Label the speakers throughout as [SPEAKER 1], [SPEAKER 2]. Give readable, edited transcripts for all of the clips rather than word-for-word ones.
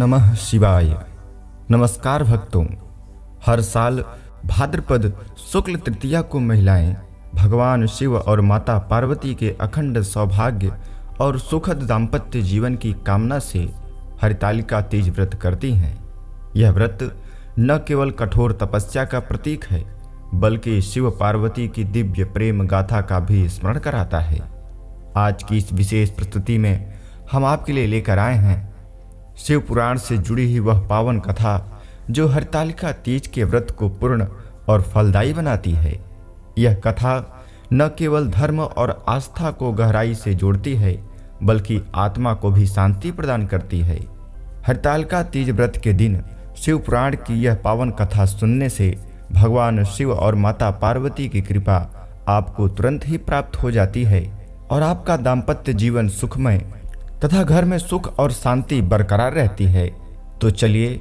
[SPEAKER 1] नमः शिवाय। नमस्कार भक्तों। हर साल भाद्रपद शुक्ल तृतीया को महिलाएं भगवान शिव और माता पार्वती के अखंड सौभाग्य और सुखद दाम्पत्य जीवन की कामना से हरितालिका तीज व्रत करती हैं। यह व्रत न केवल कठोर तपस्या का प्रतीक है बल्कि शिव पार्वती की दिव्य प्रेम गाथा का भी स्मरण कराता है। आज की इस विशेष प्रस्तुति में हम आपके लिए लेकर आए हैं शिव पुराण से जुड़ी हुई वह पावन कथा जो हरितालिका तीज के व्रत को पूर्ण और फलदायी बनाती है। यह कथा न केवल धर्म और आस्था को गहराई से जोड़ती है बल्कि आत्मा को भी शांति प्रदान करती है। हरितालिका तीज व्रत के दिन शिव पुराण की यह पावन कथा सुनने से भगवान शिव और माता पार्वती की कृपा आपको तुरंत ही प्राप्त हो जाती है और आपका दाम्पत्य जीवन सुखमय तथा घर में सुख और शांति बरकरार रहती है। तो चलिए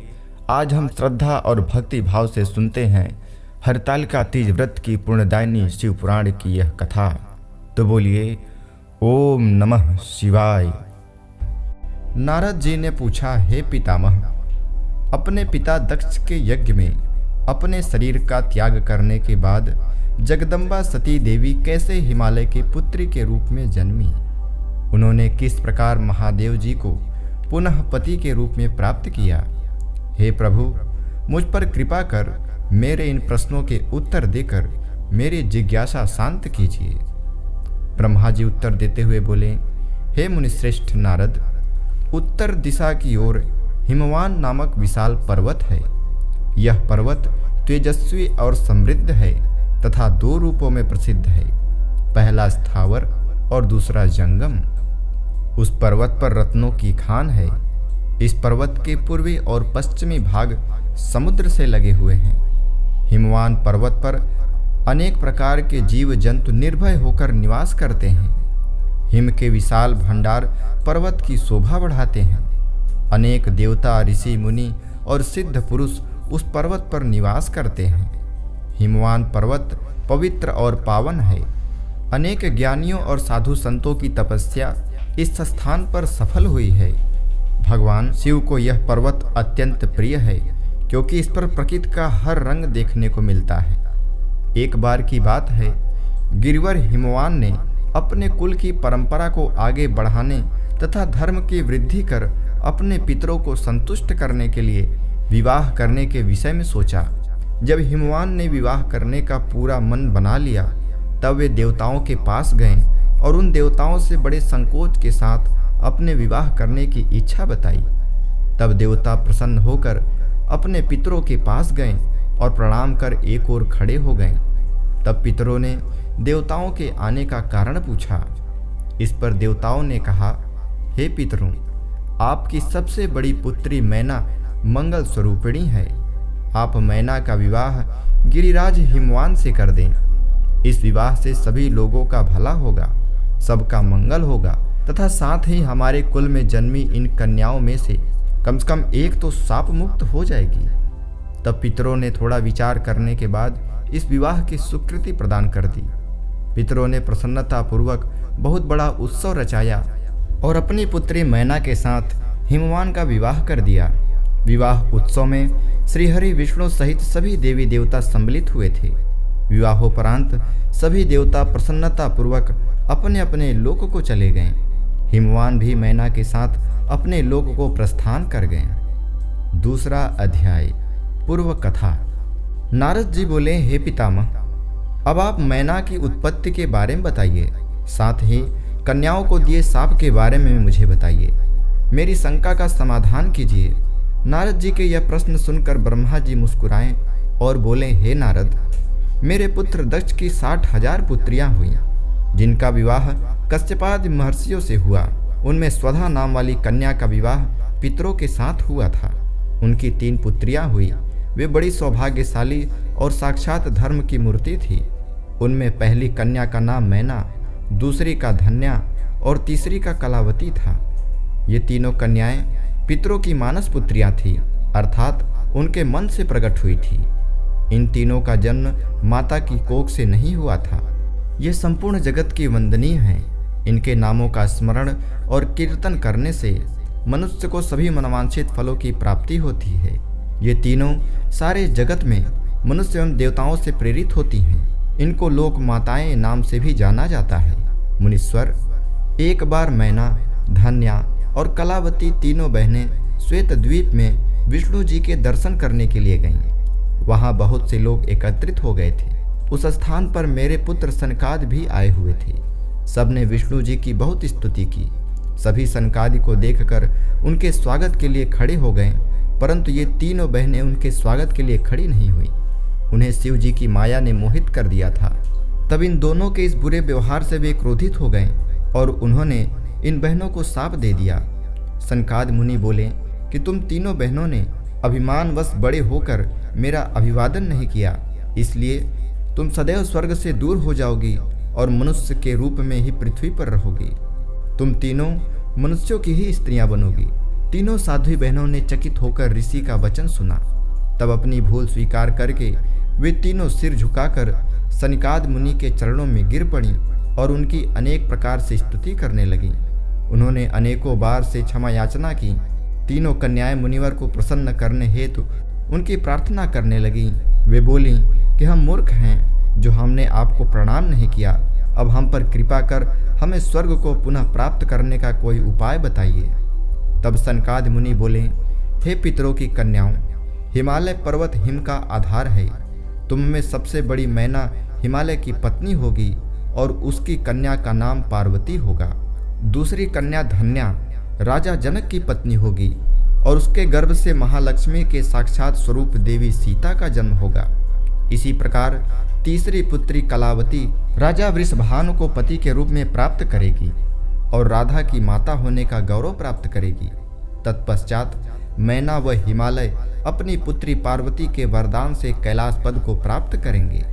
[SPEAKER 1] आज हम श्रद्धा और भक्ति भाव से सुनते हैं हरितालिका तीज व्रत की पुण्यदायिनी शिव पुराण की यह कथा। तो बोलिए ओम नमः शिवाय। नारद जी ने पूछा, हे पितामह, अपने पिता दक्ष के यज्ञ में अपने शरीर का त्याग करने के बाद जगदम्बा सती देवी कैसे हिमालय की पुत्री के रूप में जन्मी? उन्होंने किस प्रकार महादेव जी को पुनः पति के रूप में प्राप्त किया? हे प्रभु, मुझ पर कृपा कर मेरे इन प्रश्नों के उत्तर देकर मेरी जिज्ञासा शांत कीजिए। ब्रह्मा जी उत्तर देते हुए बोले, हे मुनिश्रेष्ठ नारद, उत्तर दिशा की ओर हिमवान नामक विशाल पर्वत है। यह पर्वत तेजस्वी और समृद्ध है तथा दो रूपों में प्रसिद्ध है, पहला स्थावर और दूसरा जंगम। उस पर्वत पर रत्नों की खान है। इस पर्वत के पूर्वी और पश्चिमी भाग समुद्र से लगे हुए हैं। हिमवान पर्वत पर अनेक प्रकार के जीव जंतु निर्भय होकर निवास करते हैं। हिम के विशाल भंडार पर्वत की शोभा बढ़ाते हैं। अनेक देवता, ऋषि, मुनि और सिद्ध पुरुष उस पर्वत पर निवास करते हैं। हिमवान पर्वत पवित्र और पावन है। अनेक ज्ञानियों और साधु संतों की तपस्या इस स्थान पर सफल हुई है। भगवान शिव को यह पर्वत अत्यंत प्रिय है क्योंकि इस पर प्रकृति का हर रंग देखने को मिलता है। एक बार की बात है, गिरिवर हिमवान ने अपने कुल की परंपरा को आगे बढ़ाने तथा धर्म की वृद्धि कर अपने पितरों को संतुष्ट करने के लिए विवाह करने के विषय में सोचा। जब हिमवान ने विवाह करने का पूरा मन बना लिया तब वे देवताओं के पास गए और उन देवताओं से बड़े संकोच के साथ अपने विवाह करने की इच्छा बताई। तब देवता प्रसन्न होकर अपने पितरों के पास गए और प्रणाम कर एक ओर खड़े हो गए। तब पितरों ने देवताओं के आने का कारण पूछा। इस पर देवताओं ने कहा, हे पितरों, आपकी सबसे बड़ी पुत्री मैना मंगल स्वरूपिणी है। आप मैना का विवाह गिरिराज हिमवान से कर दें। इस विवाह से सभी लोगों का भला होगा, सबका मंगल होगा तथा साथ ही हमारे कुल में जन्मी इन कन्याओं में से कम एक तो शाप मुक्त हो जाएगी। तब पितरों ने थोड़ा विचार करने के बाद इस विवाह की स्वीकृति प्रदान कर दी। पितरों ने प्रसन्नता पूर्वक बहुत बड़ा उत्सव रचाया और अपनी पुत्री मैना के साथ हिमवान का विवाह कर दिया। विवाह उत्सव में श्रीहरि विष्णु सहित सभी देवी देवता सम्मिलित हुए थे। विवाहोपरांत सभी देवता प्रसन्नता पूर्वक अपने अपने लोक को चले गए। हिमवान भी मैना के साथ अपने लोक को प्रस्थान कर गए। दूसरा अध्याय, पूर्व कथा। नारद जी बोले, हे पितामह, अब आप मैना की उत्पत्ति के बारे में बताइए, साथ ही कन्याओं को दिए शाप के बारे में मुझे बताइए। मेरी शंका का समाधान कीजिए। नारद जी के यह प्रश्न सुनकर ब्रह्मा जी मुस्कुराए और बोले, हे नारद, मेरे पुत्र दक्ष की 60,000 पुत्रियां हुई जिनका विवाह कश्यपादि महर्षियों से हुआ। उनमें स्वधा नाम वाली कन्या का विवाह पितरों के साथ हुआ था। उनकी 3 पुत्रियां हुई। वे बड़ी सौभाग्यशाली और साक्षात धर्म की मूर्ति थी। उनमें पहली कन्या का नाम मैना, दूसरी का धन्या और तीसरी का कलावती था। ये तीनों कन्याएं पितरों की मानस पुत्रियां थीं, अर्थात उनके मन से प्रकट हुई थी। इन तीनों का जन्म माता की कोख से नहीं हुआ था। ये संपूर्ण जगत की वंदनीय हैं। इनके नामों का स्मरण और कीर्तन करने से मनुष्य को सभी मनोवांछित फलों की प्राप्ति होती है। ये तीनों सारे जगत में मनुष्य एवं देवताओं से प्रेरित होती हैं। इनको लोक माताएं नाम से भी जाना जाता है। मुनीश्वर, एक बार मैना, धन्या और कलावती तीनों बहनें श्वेत द्वीप में विष्णु जी के दर्शन करने के लिए गईं। वहां बहुत से लोग एकत्रित हो गए थे। उस स्थान पर मेरे पुत्र सनकादि भी आए हुए थे। सबने विष्णु जी की बहुत स्तुति की। सभी सनकादि को देखकर उनके स्वागत के लिए खड़े हो गए, परंतु ये तीनों बहनें उनके स्वागत के लिए खड़ी नहीं हुई। उन्हें शिव जी की माया ने मोहित कर दिया था। तब इन दोनों के इस बुरे व्यवहार से वे क्रोधित हो गए और उन्होंने इन बहनों को शाप दे दिया। सनकादि मुनि बोले कि तुम तीनों बहनों ने अभिमानवश बड़े होकर मेरा अभिवादन नहीं किया, इसलिए तुम सदैव स्वर्ग से दूर हो जाओगी और मनुष्य के रूप में ही पृथ्वी पर रहोगी। तुम तीनों मनुष्यों की ही स्त्रियां बनोगी। तीनों साध्वी बहनों ने चकित होकर ऋषि का वचन सुना। तब अपनी भूल स्वीकार करके वे तीनों सिर झुकाकर सनकादि मुनि के चरणों में गिर पड़ी और उनकी अनेक प्रकार से स्तुति करने लगी। उन्होंने अनेकों बार से क्षमा याचना की। तीनों कन्याएं मुनिवर को प्रसन्न करने हेतु उनकी प्रार्थना करने लगी। वे बोली कि हम मूर्ख हैं जो हमने आपको प्रणाम नहीं किया। अब हम पर कृपा कर हमें स्वर्ग को पुनः प्राप्त करने का कोई उपाय बताइए। तब सनकादि मुनि बोले, हे पितरों की कन्याओं, हिमालय पर्वत हिम का आधार है। तुम में सबसे बड़ी मैना हिमालय की पत्नी होगी और उसकी कन्या का नाम पार्वती होगा। दूसरी कन्या धन्या राजा जनक की पत्नी होगी और उसके गर्भ से महालक्ष्मी के साक्षात स्वरूप देवी सीता का जन्म होगा। इसी प्रकार तीसरी पुत्री कलावती राजा वृषभानु को पति के रूप में प्राप्त करेगी और राधा की माता होने का गौरव प्राप्त करेगी। तत्पश्चात मैना व हिमालय अपनी पुत्री पार्वती के वरदान से कैलाश पद को प्राप्त करेंगे।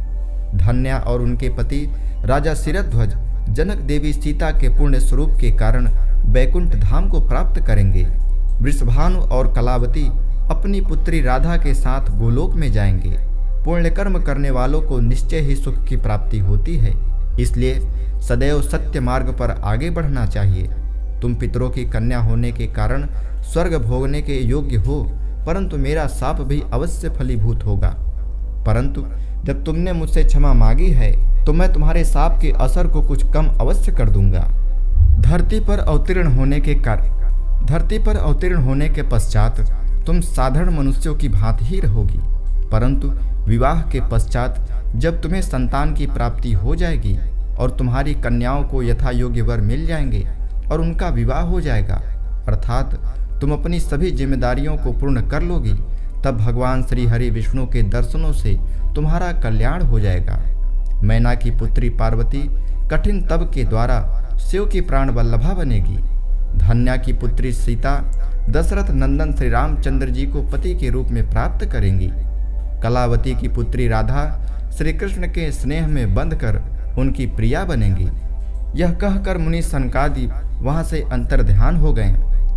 [SPEAKER 1] धन्या और उनके पति राजा शिरध्वज जनक देवी सीता के पुण्य स्वरूप के कारण बैकुंठ धाम को प्राप्त करेंगे। वृषभानु और कलावती अपनी पुत्री राधा के साथ गोलोक में जाएंगे। पुण्य कर्म करने वालों को निश्चय ही सुख की प्राप्ति होती है, इसलिए सदैव सत्य मार्ग पर आगे बढ़ना चाहिए। तुम पितरों की कन्या होने के कारण स्वर्ग भोगने के योग्य हो, परंतु मेरा शाप भी अवश्य फलीभूत होगा। परंतु जब तुमने मुझसे क्षमा मांगी है तो मैं तुम्हारे शाप के असर को कुछ कम अवश्य कर दूंगा। धरती पर अवतीर्ण होने के पश्चात तुम साधारण मनुष्यों की भांति ही रहोगी, परंतु विवाह के पश्चात जब तुम्हें संतान की प्राप्ति हो जाएगी और तुम्हारी कन्याओं को यथा योग्य वर मिल जाएंगे और उनका विवाह हो जाएगा, अर्थात तुम अपनी सभी जिम्मेदारियों को पूर्ण कर लोगी, तब भगवान श्री हरि विष्णु के दर्शनों से तुम्हारा कल्याण हो जाएगा। मैना की पुत्री पार्वती कठिन तप के द्वारा शिव की प्राण वल्लभा बनेगी। धन्या की पुत्री सीता दशरथ नंदन श्री रामचंद्र जी को पति के रूप में प्राप्त करेंगी। कलावती की पुत्री राधा श्री कृष्ण के स्नेह में बंधकर उनकी प्रिया बनेंगी। यह कहकर मुनि सनकादि वहां से अंतर्ध्यान हो गए।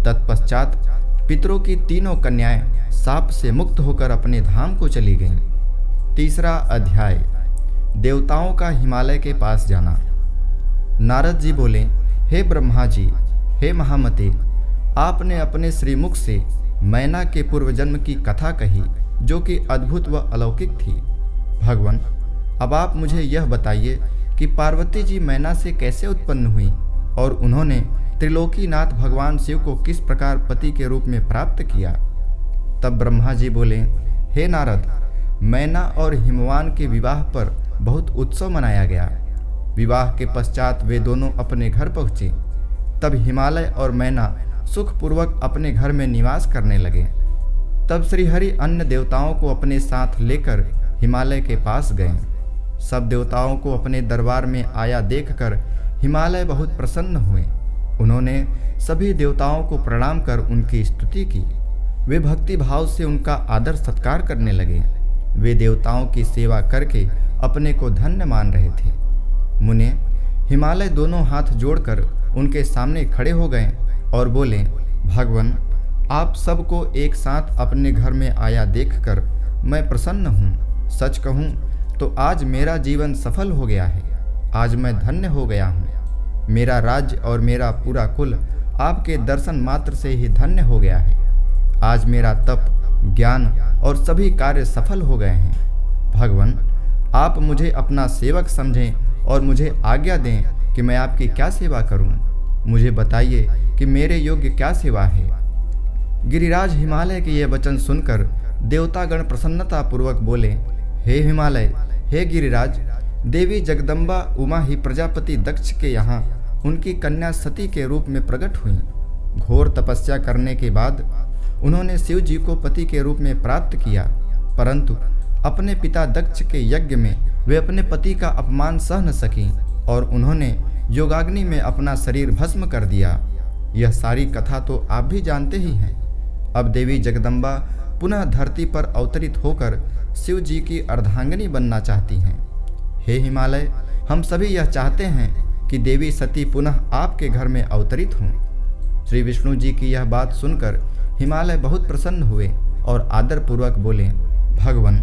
[SPEAKER 1] तत्पश्चात पितरों की तीनों कन्याएं शाप से मुक्त होकर अपने धाम को चली गईं। तीसरा अध्याय, देवताओं का हिमालय के पास जाना। नारद जी बोले, हे ब्रह्मा जी, हे महामते, आपने अपने श्रीमुख से मैना के पूर्व जन्म की कथा कही जो कि अद्भुत व अलौकिक थी। भगवान, अब आप मुझे यह बताइए कि पार्वती जी मैना से कैसे उत्पन्न हुई और उन्होंने त्रिलोकीनाथ भगवान शिव को किस प्रकार पति के रूप में प्राप्त किया। तब ब्रह्मा जी बोले, हे नारद, मैना और हिमवान के विवाह पर बहुत उत्सव मनाया गया। विवाह के पश्चात वे दोनों अपने घर पहुँचे। तब हिमालय और मैना सुखपूर्वक अपने घर में निवास करने लगे। तब श्रीहरि अन्य देवताओं को अपने साथ लेकर हिमालय के पास गए। सब देवताओं को अपने दरबार में आया देखकर हिमालय बहुत प्रसन्न हुए। उन्होंने सभी देवताओं को प्रणाम कर उनकी स्तुति की। वे भक्ति भाव से उनका आदर सत्कार करने लगे। वे देवताओं की सेवा करके अपने को धन्य मान रहे थे। मुने हिमालय दोनों हाथ जोड़कर उनके सामने खड़े हो गए और बोले, भगवान, आप सबको एक साथ अपने घर में आया देखकर मैं प्रसन्न हूँ। सच कहूँ तो आज मेरा जीवन सफल हो गया है। आज मैं धन्य हो गया हूँ। मेरा राज्य और मेरा पूरा कुल आपके दर्शन मात्र से ही धन्य हो गया है। आज मेरा तप, ज्ञान और सभी कार्य सफल हो गए हैं। भगवान, आप मुझे अपना सेवक समझें और मुझे आज्ञा दें कि मैं आपकी क्या सेवा करूं। मुझे बताइए कि मेरे योग्य क्या सेवा है। गिरिराज हिमालय के ये वचन सुनकर देवतागण प्रसन्नता पूर्वक बोले, हे हिमालय, हे गिरिराज, देवी जगदम्बा उमा ही प्रजापति दक्ष के यहाँ उनकी कन्या सती के रूप में प्रकट हुई। घोर तपस्या करने के बाद उन्होंने शिव जी को पति के रूप में प्राप्त किया, परंतु अपने पिता दक्ष के यज्ञ में वे अपने पति का अपमान सह न सकीं और उन्होंने योगाग्नि में अपना शरीर भस्म कर दिया। यह सारी कथा तो आप भी जानते ही हैं। अब देवी जगदम्बा पुनः धरती पर अवतरित होकर शिव जी की अर्धांगिनी बनना चाहती हैं। हे हिमालय, हम सभी यह चाहते हैं कि देवी सती पुनः आपके घर में अवतरित हों। श्री विष्णु जी की यह बात सुनकर हिमालय बहुत प्रसन्न हुए और आदरपूर्वक बोले, भगवान,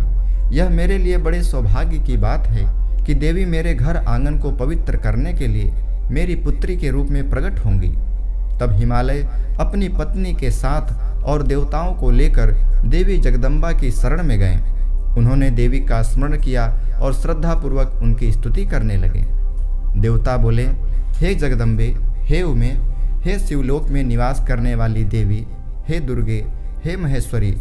[SPEAKER 1] यह मेरे लिए बड़े सौभाग्य की बात है कि देवी मेरे घर आंगन को पवित्र करने के लिए मेरी पुत्री के रूप में प्रकट होंगी। तब हिमालय अपनी पत्नी के साथ और देवताओं को लेकर देवी जगदम्बा की शरण में गए। उन्होंने देवी का स्मरण किया और श्रद्धापूर्वक उनकी स्तुति करने लगे। देवता बोले, हे जगदम्बे, हे उमे, हे शिवलोक में निवास करने वाली देवी, हे दुर्गे, हे महेश्वरी,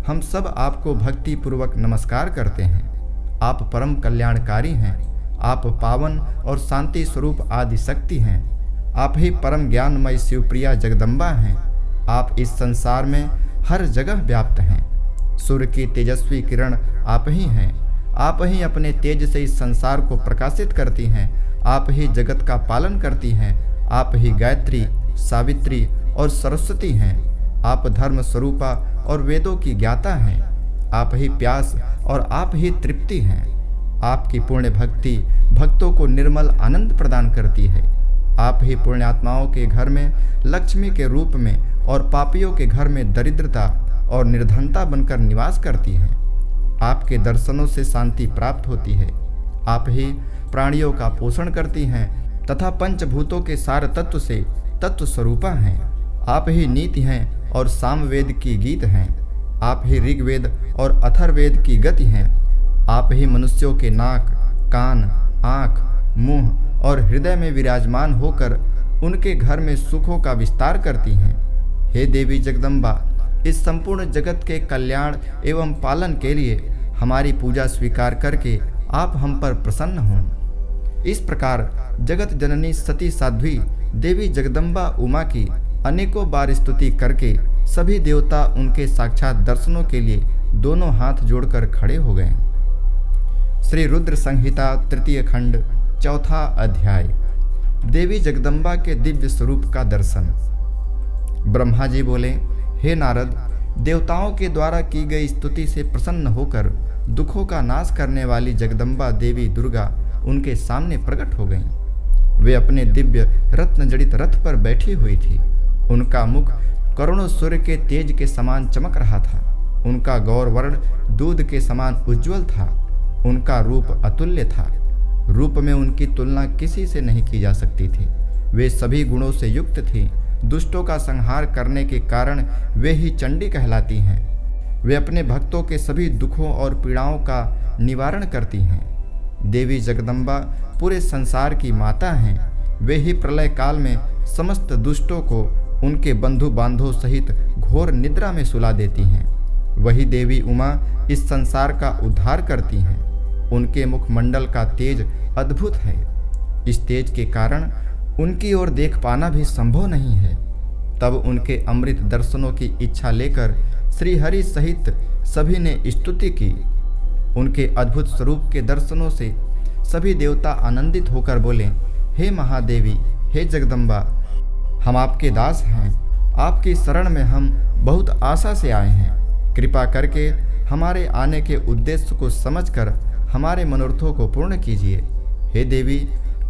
[SPEAKER 1] हम सब आपको भक्ति पूर्वक नमस्कार करते हैं। आप परम कल्याणकारी हैं। आप पावन और शांति स्वरूप आदि शक्ति हैं। आप ही परम ज्ञानमय शिवप्रिया जगदम्बा हैं। आप इस संसार में हर जगह व्याप्त हैं। सूर्य की तेजस्वी किरण आप ही हैं। आप ही अपने तेज से इस संसार को प्रकाशित करती हैं। आप ही जगत का पालन करती हैं। आप ही गायत्री, सावित्री और सरस्वती हैं। आप धर्म स्वरूपा और वेदों की ज्ञाता हैं। आप ही प्यास और आप ही तृप्ति हैं। आपकी पुण्य भक्ति भक्तों को निर्मल आनंद प्रदान करती है। आप ही पुण्यात्माओं के घर में लक्ष्मी के रूप में और पापियों के घर में दरिद्रता और निर्धनता बनकर निवास करती हैं। आपके दर्शनों से शांति प्राप्त होती है। आप ही प्राणियों का पोषण करती हैं तथा पंचभूतों के सार तत्व से तत्व स्वरूपा हैं। आप ही नीति हैं और सामवेद की गीत हैं। आप ही ऋग्वेद और अथर्ववेद की गति हैं। आप ही मनुष्यों के नाक, कान, आँख, मुंह और हृदय में विराजमान होकर उनके घर में सुखों का विस्तार करती हैं। हे देवी जगदम्बा, इस संपूर्ण जगत के कल्याण एवं पालन के लिए हमारी पूजा स्वीकार करके आप हम पर प्रसन्न हों। इस प्रकार जगत जननी सती साध्वी देवी जगदम्बा उमा की अनेकों बार स्तुति करके सभी देवता उनके साक्षात दर्शनों के लिए दोनों हाथ जोड़कर खड़े हो गए। श्री रुद्र संहिता तृतीय खंड चौथा अध्याय। देवी जगदम्बा के दिव्य स्वरूप का दर्शन। ब्रह्मा जी बोले, हे नारद, देवताओं के द्वारा की गई स्तुति से प्रसन्न होकर दुखों का नाश करने वाली जगदम्बा देवी दुर्गा उनके सामने प्रकट हो गईं। वे अपने दिव्य रत्न जड़ित रथ पर बैठी हुई थी। उनका मुख करोड़ों सूर्य के तेज के समान चमक रहा था। उनका गौर वर्ण दूध के समान उज्ज्वल था। उनका रूप अतुल्य था। रूप में उनकी तुलना किसी से नहीं की जा सकती थी। वे सभी गुणों से युक्त थी। दुष्टों का संहार करने के कारण वे ही चंडी कहलाती हैं। वे अपने भक्तों के सभी दुखों और पीड़ाओं का निवारण करती हैं। देवी जगदम्बा पूरे संसार की माता हैं। वे ही प्रलय काल में समस्त दुष्टों को उनके बंधु बांधवों सहित घोर निद्रा में सुला देती हैं। वही देवी उमा इस संसार का उद्धार करती हैं। उनके मुखमंडल का तेज अद्भुत है। इस तेज के कारण उनकी ओर देख पाना भी संभव नहीं है। तब उनके अमृत दर्शनों की इच्छा लेकर श्री हरि सहित सभी ने स्तुति की। उनके अद्भुत स्वरूप के दर्शनों से सभी देवता आनंदित होकर बोले, हे महादेवी, हे जगदम्बा, हम आपके दास हैं। आपकी शरण में हम बहुत आशा से आए हैं। कृपा करके हमारे आने के उद्देश्य को समझकर हमारे मनोरथों को पूर्ण कीजिए। हे देवी,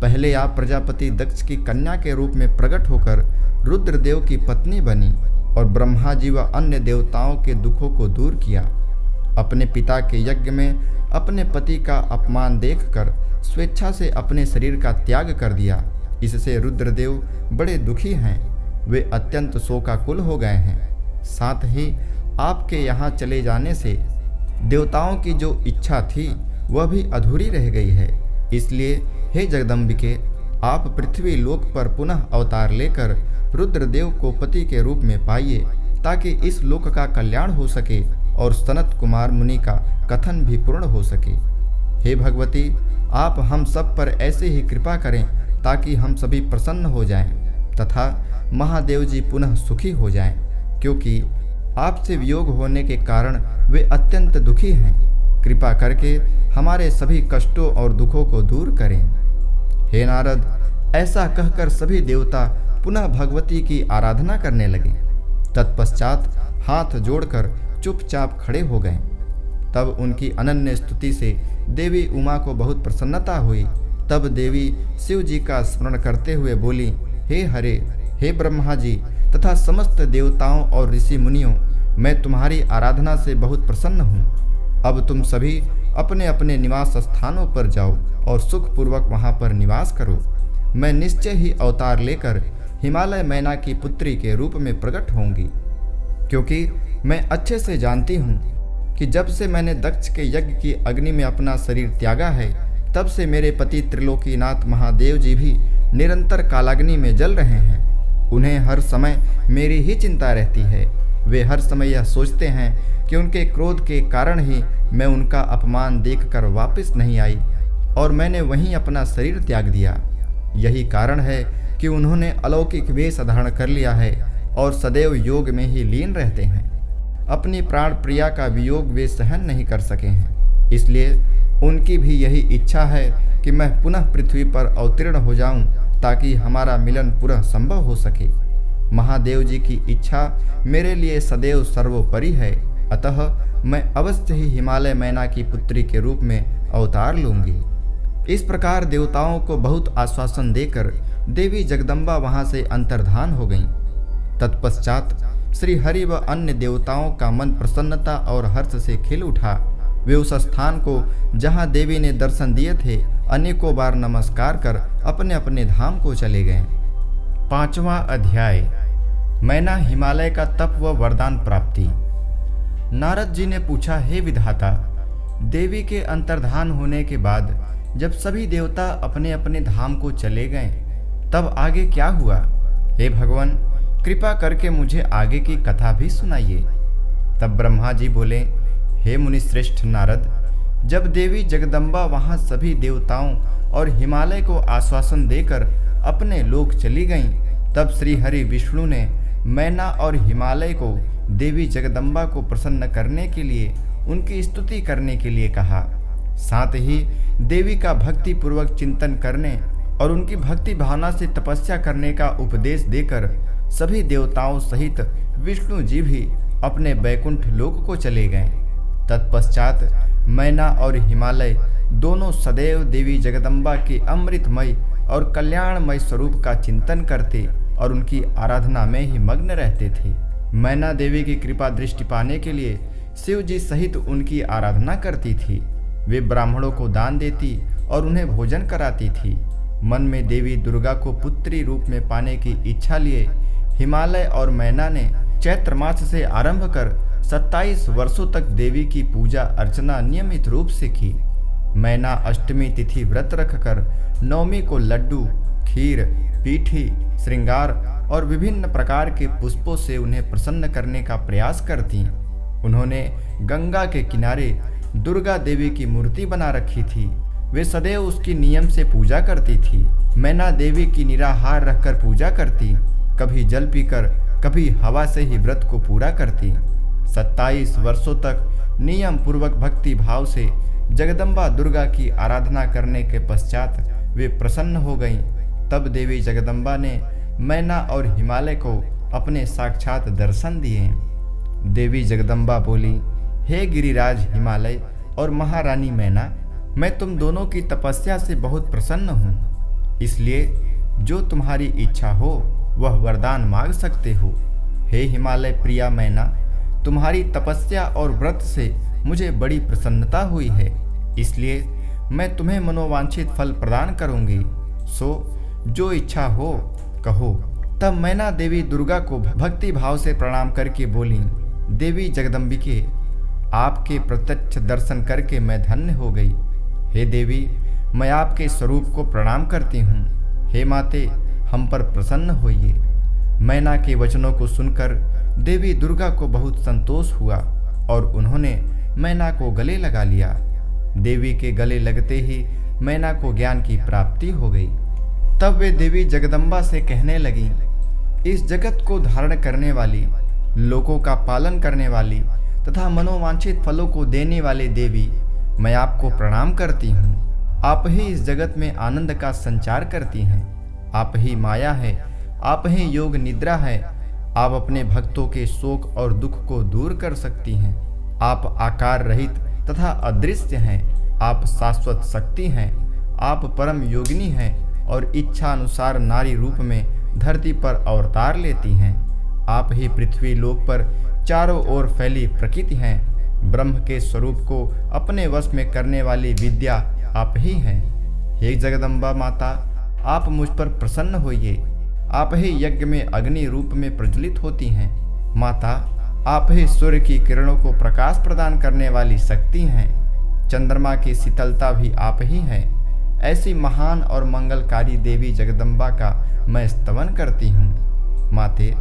[SPEAKER 1] पहले आप प्रजापति दक्ष की कन्या के रूप में प्रकट होकर रुद्रदेव की पत्नी बनी और ब्रह्मा जी व अन्य देवताओं के दुखों को दूर किया। अपने पिता के यज्ञ में अपने पति का अपमान देखकर स्वेच्छा से अपने शरीर का त्याग कर दिया। इससे रुद्रदेव बड़े दुखी हैं। वे अत्यंत शोकाकुल हो गए हैं। साथ ही आपके यहाँ चले जाने से देवताओं की जो इच्छा थी वह भी अधूरी रह गई है। इसलिए हे जगदम्बिके, आप पृथ्वी लोक पर पुनः अवतार लेकर रुद्रदेव को पति के रूप में पाइए, ताकि इस लोक का कल्याण हो सके और सनत कुमार मुनि का कथन भी पूर्ण हो सके। हे भगवती, आप हम सब पर ऐसे ही कृपा करें ताकि हम सभी प्रसन्न हो जाएं तथा महादेव जी पुनः सुखी हो जाएं, क्योंकि आपसे वियोग होने के कारण वे अत्यंत दुखी हैं। कृपा करके हमारे सभी कष्टों और दुखों को दूर करें। हे नारद, ऐसा कहकर सभी देवता पुनः भगवती की आराधना करने लगे। तत्पश्चात हाथ जोड़कर चुपचाप खड़े हो गए। तब उनकी अनन्य स्तुति से देवी उमा को बहुत प्रसन्नता हुई। तब देवी शिव जी का स्मरण करते हुए बोली, हे हरे, हे ब्रह्मा जी तथा समस्त देवताओं और ऋषि मुनियों, मैं तुम्हारी आराधना से बहुत प्रसन्न हूँ। अब तुम सभी अपने अपने निवास स्थानों पर जाओ और सुखपूर्वक वहाँ पर निवास करो। मैं निश्चय ही अवतार लेकर हिमालय मैना की पुत्री के रूप में प्रकट होंगी, क्योंकि मैं अच्छे से जानती हूँ कि जब से मैंने दक्ष के यज्ञ की अग्नि में अपना शरीर त्यागा है, तब से मेरे पति त्रिलोकीनाथ महादेव जी भी निरंतर कालाग्नि में जल रहे हैं। उन्हें हर समय मेरी ही चिंता रहती है। वे हर समय यह सोचते हैं कि उनके क्रोध के कारण ही मैं उनका अपमान देखकर वापस नहीं आई और मैंने वहीं अपना शरीर त्याग दिया। यही कारण है कि उन्होंने अलौकिक वेश धारण कर लिया है और सदैव योग में ही लीन रहते हैं। अपनी प्राण प्रिया का वियोग वे सहन नहीं कर सके हैं, इसलिए उनकी भी यही इच्छा है कि मैं पुनः पृथ्वी पर अवतीर्ण हो जाऊं, ताकि हमारा मिलन पुनः संभव हो सके। महादेव जी की इच्छा मेरे लिए सदैव सर्वोपरि है, अतः मैं अवश्य ही हिमालय मैना की पुत्री के रूप में अवतार लूंगी। इस प्रकार देवताओं को बहुत आश्वासन देकर देवी जगदम्बा वहां से अंतर्धान हो गईं। तत्पश्चात श्री हरि व अन्य देवताओं का मन प्रसन्नता और हर्ष से खिल उठा। वे उस स्थान को जहां देवी ने दर्शन दिए थे अनेकों बार नमस्कार कर अपने अपने धाम को चले गए। 5वां अध्याय, मैना हिमालय का तप व वरदान प्राप्ति। नारद जी ने पूछा, हे विधाता, देवी के अंतर्धान होने के बाद जब सभी देवता अपने अपने धाम को चले गए, तब आगे क्या हुआ? हे भगवान, कृपा करके मुझे आगे की कथा भी सुनाइए। तब ब्रह्मा जी बोले, हे मुनिश्रेष्ठ नारद, जब देवी जगदम्बा वहां सभी देवताओं और हिमालय को आश्वासन देकर अपने लोक चली गईं, तब श्री हरि विष्णु ने मैना और हिमालय को देवी जगदम्बा को प्रसन्न करने के लिए उनकी स्तुति करने के लिए कहा। साथ ही देवी का भक्ति पूर्वक चिंतन करने और उनकी भक्ति भावना से तपस्या करने का उपदेश देकर सभी देवताओं सहित विष्णु जी भी अपने बैकुंठ लोक को चले गए। तत्पश्चात मैना और हिमालय दोनों सदैव देवी जगदम्बा के अमृतमय और कल्याणमय स्वरूप का चिंतन करते और उनकी आराधना में ही मग्न रहते थे। मैना देवी की कृपा दृष्टि पाने के लिए शिव जी सहित उनकी आराधना करती थी। वे ब्राह्मणों को दान देती और उन्हें भोजन कराती थी। मन में देवी दुर्गा को पुत्री रूप में पाने की इच्छा लिए हिमालय और मैना ने चैत्र मास से आरंभ कर 27 वर्षों तक देवी की पूजा अर्चना नियमित रूप से की। मैना अष्टमी तिथि व्रत रखकर नवमी को लड्डू, खीर, पीठी, श्रृंगार और विभिन्न प्रकार के पुष्पों से उन्हें प्रसन्न करने का प्रयास करती। उन्होंने गंगा के किनारे दुर्गा देवी की मूर्ति बना रखी थी। वे सदैव उसकी नियम से पूजा करती थी। मैना देवी की निराहार रहकर पूजा करती, कभी जल पीकर कभी हवा से ही व्रत को पूरा करती। 27 वर्षों तक नियम पूर्वक भक्ति भाव से जगदम्बा दुर्गा की आराधना करने के पश्चात वे प्रसन्न हो गईं। तब देवी जगदम्बा ने मैना और हिमालय को अपने साक्षात दर्शन दिए। देवी जगदम्बा बोली, हे गिरिराज हिमालय और महारानी मैना, मैं तुम दोनों की तपस्या से बहुत प्रसन्न हूँ, इसलिए जो तुम्हारी इच्छा हो वह वरदान मांग सकते हो। हे हिमालय प्रिया मैना, तुम्हारी तपस्या और व्रत से मुझे बड़ी प्रसन्नता हुई है, इसलिए मैं तुम्हें मनोवांछित फल प्रदान करूंगी। सो जो इच्छा हो कहो। तब मैना देवी दुर्गा को भक्ति भाव से प्रणाम करके बोली, देवी जगदम्बिके, आपके प्रत्यक्ष दर्शन करके मैं धन्य हो गई। हे देवी, मैं आपके स्वरूप को प्रणाम करती हूँ। हे माते, हम पर प्रसन्न होइए। मैना के वचनों को सुनकर देवी दुर्गा को बहुत संतोष हुआ और उन्होंने मैना को गले लगा लिया। देवी के गले लगते ही मैना को ज्ञान की प्राप्ति हो गई। तब वे देवी जगदम्बा से कहने लगी, इस जगत को धारण करने वाली, लोगों का पालन करने वाली तथा मनोवांछित फलों को देने वाले देवी, मैं आपको प्रणाम करती हूँ। आप ही इस जगत में आनंद का संचार करती हैं। आप ही माया है, आप ही योग निद्रा है। आप अपने भक्तों के शोक और दुख को दूर कर सकती हैं। आप आकार रहित तथा अदृश्य हैं। आप शाश्वत शक्ति हैं। आप परम योगिनी हैं और इच्छा अनुसार नारी रूप में धरती पर अवतार लेती हैं। आप ही पृथ्वी लोक पर चारों ओर फैली प्रकृति हैं। ब्रह्म के स्वरूप को अपने वश में करने वाली विद्या आप ही हैं। हे जगदम्बा माता, आप मुझ पर प्रसन्न होइए। आप ही यज्ञ में अग्नि रूप में प्रज्वलित होती हैं। माता, आप ही सूर्य की किरणों को प्रकाश प्रदान करने वाली शक्ति हैं। चंद्रमा की शीतलता भी आप ही हैं। ऐसी महान और मंगलकारी देवी जगदम्बा का मैं स्तवन करती हूँ। माते,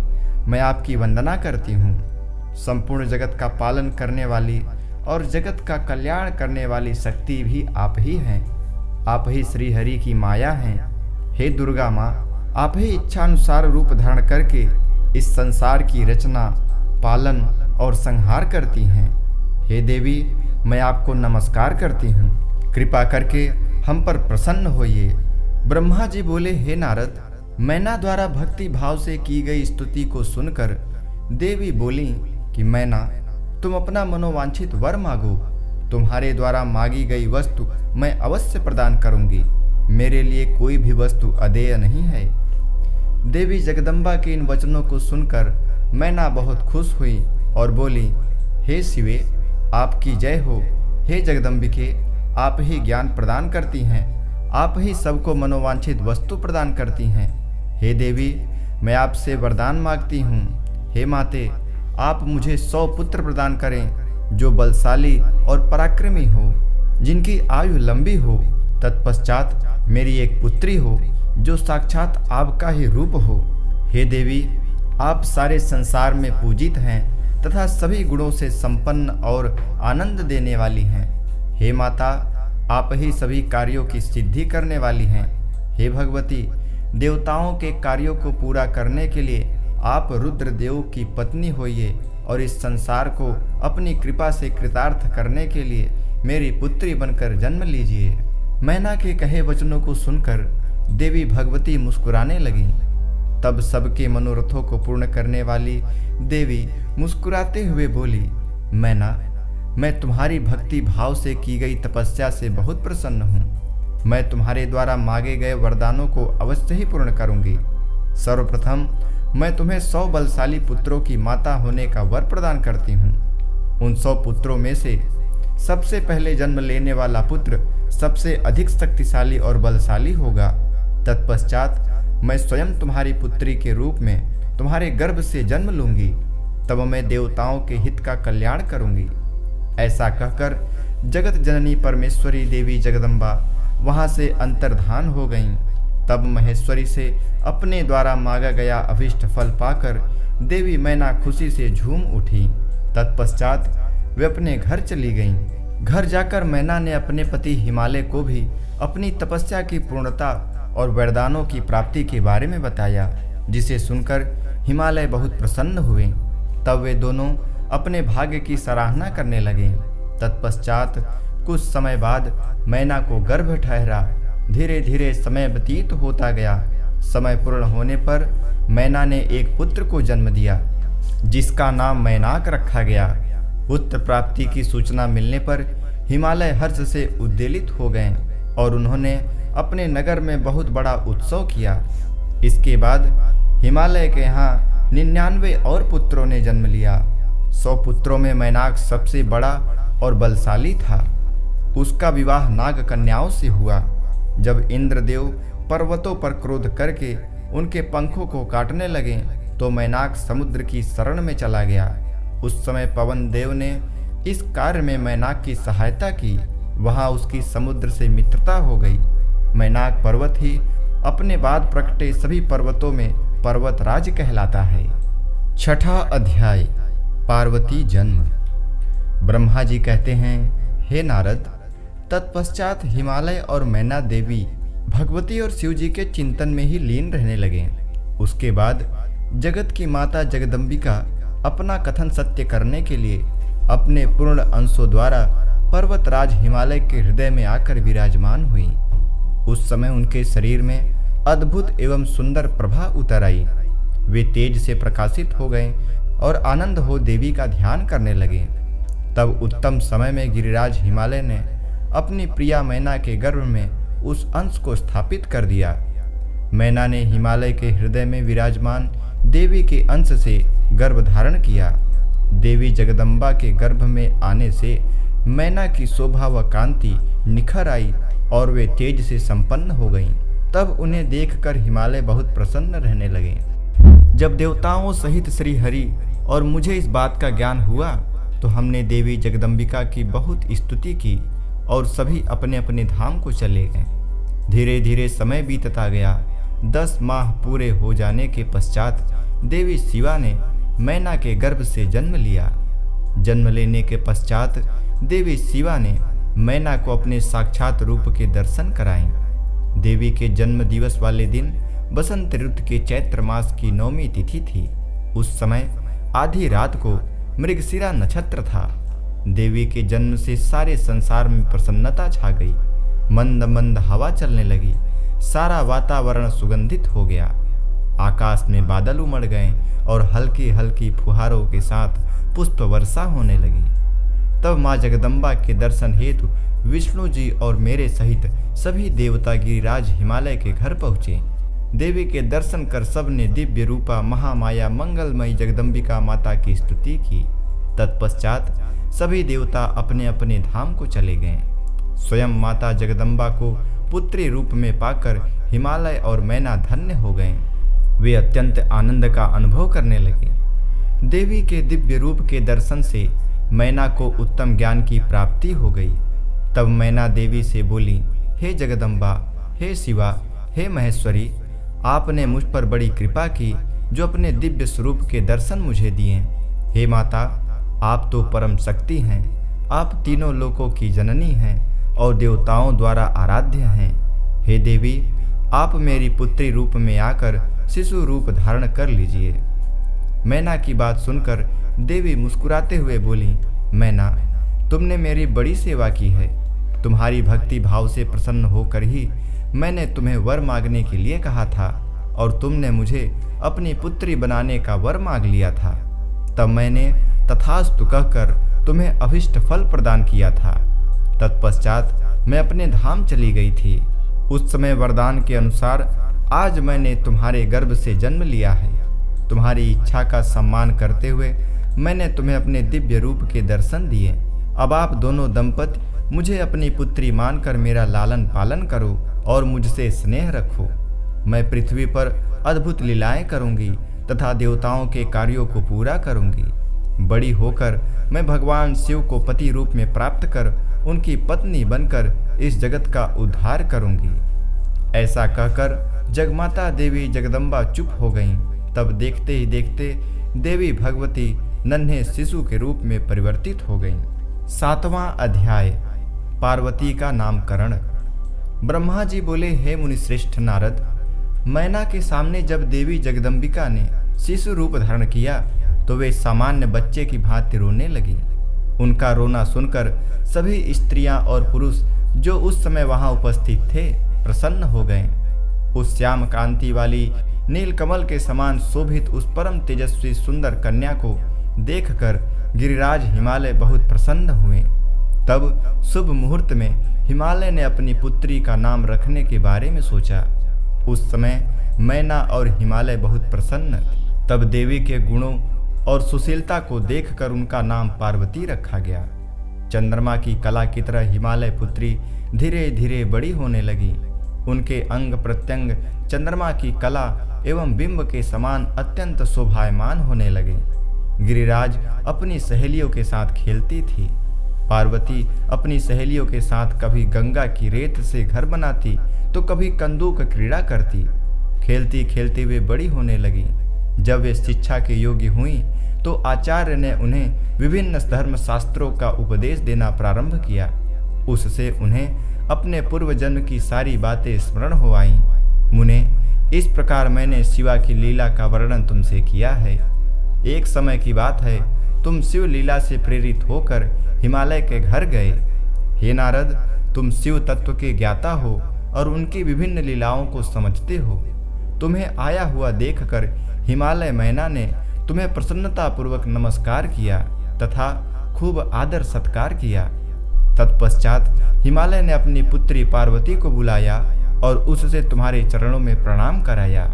[SPEAKER 1] मैं आपकी वंदना करती हूँ। संपूर्ण जगत का पालन करने वाली और जगत का कल्याण करने वाली शक्ति भी आप ही हैं। आप ही श्री हरि की माया हैं। हे दुर्गा माँ, आप ही इच्छानुसार रूप धारण करके इस संसार की रचना, पालन और संहार करती हैं। हे देवी, मैं आपको नमस्कार करती हूँ। कृपा करके हम पर प्रसन्न होइए। ब्रह्मा जी बोले, हे नारद, मैना द्वारा भक्ति भाव से की गई स्तुति को सुनकर देवी बोली कि मैना, तुम अपना मनोवांछित वर मांगो। तुम्हारे द्वारा मांगी गई वस्तु मैं अवश्य प्रदान करूंगी। मेरे लिए कोई भी वस्तु अदेय नहीं है। देवी जगदम्बा के इन वचनों को सुनकर मैना बहुत खुश हुई और बोली, हे शिवे, आपकी जय हो। हे जगदम्बिके, आप ही ज्ञान प्रदान करती हैं। आप ही सबको मनोवांछित वस्तु प्रदान करती हैं। हे देवी, मैं आपसे वरदान मांगती हूँ। हे माते, आप मुझे 100 पुत्र प्रदान करें जो बलशाली और पराक्रमी हो, जिनकी आयु लंबी हो। तत्पश्चात मेरी एक पुत्री हो जो साक्षात आपका ही रूप हो। हे देवी, आप सारे संसार में पूजित हैं तथा सभी गुणों से संपन्न और आनंद देने वाली हैं। हे माता, आप ही सभी कार्यों की सिद्धि करने वाली हैं। हे भगवती, देवताओं के कार्यों को पूरा करने के लिए आप रुद्रदेव की पत्नी होइए और इस संसार को अपनी कृपा से कृतार्थ करने के लिए मेरी पुत्री बनकर जन्म लीजिए। मैना के कहे वचनों को सुनकर देवी भगवती मुस्कुराने लगी। तब सबके मनोरथों को पूर्ण करने वाली देवी मुस्कुराते हुए बोली, मैना, मैं तुम्हारी भक्ति भाव से की गई तपस्या से बहुत प्रसन्न हूँ। मैं तुम्हारे द्वारा मांगे गए वरदानों को अवश्य ही पूर्ण करूंगी। सर्वप्रथम मैं तुम्हें 100 बलशाली पुत्रों की माता होने का वर प्रदान करती हूँ। उन 100 पुत्रों में से सबसे पहले जन्म लेने वाला पुत्र सबसे अधिक शक्तिशाली और बलशाली होगा। तत्पश्चात मैं स्वयं तुम्हारी पुत्री के रूप में तुम्हारे गर्भ से जन्म लूंगी। तब मैं देवताओं के हित का कल्याण करूंगी। ऐसा कहकर जगत जननी परमेश्वरी देवी जगदम्बा वहां से अंतर्धान हो गईं। तब महेश्वरी से अपने द्वारा मांगा गया अभीष्ट फल पाकर देवी मैना खुशी से झूम उठी। तत्पश्चात वे अपने घर चली गईं। घर जाकर मैना ने अपने पति हिमालय को भी अपनी तपस्या की पूर्णता और वरदानों की प्राप्ति के बारे में बताया, जिसे सुनकर हिमालय बहुत प्रसन्न हुए। तब वे दोनों अपने भाग्य की सराहना करने लगे। तत्पश्चात कुछ समय बाद मैना को गर्भ ठहरा। धीरे धीरे समय व्यतीत होता गया। समय पूर्ण होने पर मैना ने एक पुत्र को जन्म दिया, जिसका नाम मैनाक रखा गया। पुत्र प्राप्ति की सूचना मिलने पर हिमालय हर्ष से उद्वेलित हो गए और उन्होंने अपने नगर में बहुत बड़ा उत्सव किया। इसके बाद हिमालय के यहाँ 99 और पुत्रों ने जन्म लिया। 100 पुत्रों में मैनाक सबसे बड़ा और बलशाली था। उसका विवाह नाग कन्याओं से हुआ। जब इंद्रदेव पर्वतों पर क्रोध करके उनके पंखों को काटने लगे तो मैनाक समुद्र की शरण में चला गया। उस समय पवन देव ने इस कार्य में मैनाक की सहायता की। वहां उसकी समुद्र से मित्रता हो गई। मैनाक पर्वत ही अपने बाद प्रकटे सभी पर्वतों में पर्वतराज कहलाता है। छठा अध्याय, पार्वती जन्म। ब्रह्मा जी कहते हैं, हे नारद, तत्पश्चात हिमालय और मैना देवी भगवती और शिव जी के चिंतन में ही लीन रहने लगे। उसके बाद जगत की माता जगदम्बिका अपना कथन सत्य करने के लिए अपने पूर्ण अंशों द्वारा पर्वतराज हिमालय के हृदय में आकर विराजमान हुई। उस समय उनके शरीर में अद्भुत एवं सुंदर प्रभा उतर आई। वे तेज से प्रकाशित हो गए और आनंद हो देवी का ध्यान करने लगे। तब उत्तम समय में गिरिराज हिमालय ने अपनी प्रिया मैना के गर्भ में उस अंश को स्थापित कर दिया। मैना ने हिमालय के हृदय में विराजमान देवी के अंश से गर्भ धारण किया। देवी जगदम्बा के गर्भ में आने से मैना की शोभा व कांति निखर आई और वे तेज से संपन्न हो गईं। तब उन्हें देखकर हिमालय बहुत प्रसन्न रहने लगे। जब देवताओं सहित श्री हरि और मुझे इस बात का ज्ञान हुआ तो हमने देवी जगदम्बिका की बहुत स्तुति की और सभी अपने अपने धाम को चले गए। धीरे धीरे समय बीतता गया। 10 माह पूरे हो जाने के पश्चात देवी शिवा ने मैना के गर्भ से जन्म लिया। जन्म लेने के पश्चात देवी शिवा ने मैना को अपने साक्षात रूप के दर्शन कराए। देवी के जन्म दिवस वाले दिन बसंत ऋतु के चैत्र मास की 9वीं तिथि थी। उस समय आधी रात को मृगशिरा नक्षत्र था। देवी के जन्म से सारे संसार में प्रसन्नता छा गई। मंद मंद हवा चलने लगी। सारा वातावरण सुगंधित हो गया। आकाश में बादल उमड़ गए और हल्की हल्की फुहारों के साथ पुष्प वर्षा होने लगी। तब माँ जगदम्बा के दर्शन हेतु विष्णु जी और मेरे सहित सभी देवता गिरिराज हिमालय के घर पहुँचे। देवी के दर्शन कर सबने दिव्य रूपा महामाया मंगलमयी जगदम्बिका माता की स्तुति की। तत्पश्चात सभी देवता अपने अपने धाम को चले गए। स्वयं माता जगदम्बा को पुत्री रूप में पाकर हिमालय और मैना धन्य हो गए। वे अत्यंत आनंद का अनुभव करने लगे। देवी के दिव्य रूप के दर्शन से मैना को उत्तम ज्ञान की प्राप्ति हो गई। तब मैना देवी से बोली, हे जगदम्बा, हे शिवा, हे महेश्वरी, आपने मुझ पर बड़ी कृपा की जो अपने दिव्य स्वरूप के दर्शन मुझे दिए। हे माता, आप तो परम शक्ति हैं। आप तीनों लोकों की जननी हैं और देवताओं द्वारा आराध्य हैं। हे देवी, आप मेरी पुत्री रूप में आकर शिशु रूप धारण कर लीजिए। मैना की बात सुनकर देवी मुस्कुराते हुए बोली, मैना, तुमने मेरी बड़ी सेवा की है। तुम्हारी भक्ति भाव से प्रसन्न होकर ही मैंने तुम्हें वर मांगने के लिए कहा था और तुमने मुझे अपनी पुत्री बनाने का वर मांग लिया था। तब मैंने तथास्तु कहकर तुम्हें अभिष्ट फल प्रदान किया था। तत्पश्चात मैं अपने धाम चली गई थी। उस समय वरदान के अनुसार आज मैंने तुम्हारे गर्भ से जन्म लिया है। तुम्हारी इच्छा का सम्मान करते हुए मैंने तुम्हें अपने दिव्य रूप के दर्शन दिए। अब आप दोनों दंपति मुझे अपनी पुत्री मानकर मेरा लालन पालन करो और मुझसे स्नेह रखो। मैं पृथ्वी पर अद्भुत लीलाएं करूंगी तथा देवताओं के कार्यों को पूरा करूंगी। बड़ी होकर मैं भगवान शिव को पति रूप में प्राप्त कर उनकी पत्नी बनकर इस जगत का उद्धार करूंगी। ऐसा कहकर जगमाता देवी जगदम्बा चुप हो गईं। तब देखते ही देखते देवी भगवती नन्हे शिशु के रूप में परिवर्तित हो गईं। 7वां अध्याय, पार्वती का नामकरण। ब्रह्मा जी बोले, हे मुनिश्रेष्ठ नारद, मैना के सामने जब देवी जगदम्बिका ने शिशु रूप धारण किया तो वे सामान्य बच्चे की भांति रोने लगी। उनका रोना सुनकर सभी स्त्रियां और पुरुष जो उस समय वहां उपस्थित थे प्रसन्न हो गए। उस श्याम कांति वाली नीलकमल के समान शोभित उस परम तेजस्वी सुंदर कन्या को देखकर गिरिराज हिमालय बहुत प्रसन्न हुए। तब शुभ मुहूर्त में हिमालय ने अपनी पुत्री का नाम रखने के बारे में सोचा। उस समय मैना और हिमालय बहुत प्रसन्न। तब देवी के गुणों और सुशीलता को देखकर उनका नाम पार्वती रखा गया। चंद्रमा की कला की तरह हिमालय पुत्री धीरे धीरे बड़ी होने लगी। उनके अंग प्रत्यंग चंद्रमा की कला एवं बिंब के समान अत्यंत शोभायमान होने लगे। गिरिराज अपनी सहेलियों के साथ खेलती थी। पार्वती अपनी सहेलियों के साथ कभी गंगा की रेत से घर बनाती तो कभी कंदूक क्रीड़ा करती। खेलती खेलती वे बड़ी होने लगी। जब वे शिक्षा के योग्य हुई तो आचार्य ने उन्हें विभिन्न धर्म शास्त्रों का उपदेश देना प्रारंभ किया। उससे उन्हें अपने पूर्व जन्म की सारी बातें स्मरण हो आईं। मुने, इस प्रकार मैंने शिवा की लीला का वर्णन तुमसे किया है। एक समय की बात है, तुम शिव लीला से प्रेरित होकर हिमालय के घर गए। हे नारद, तुम शिव तत्व के ज्ञाता हो और उनकी विभिन्न लीलाओं को समझते हो। तुम्हें आया हुआ देखकर हिमालय मैना ने तुम्हें प्रसन्नता पूर्वक नमस्कार किया तथा खूब आदर सत्कार किया। तत्पश्चात हिमालय ने अपनी पुत्री पार्वती को बुलाया और उससे तुम्हारे चरणों में प्रणाम कराया।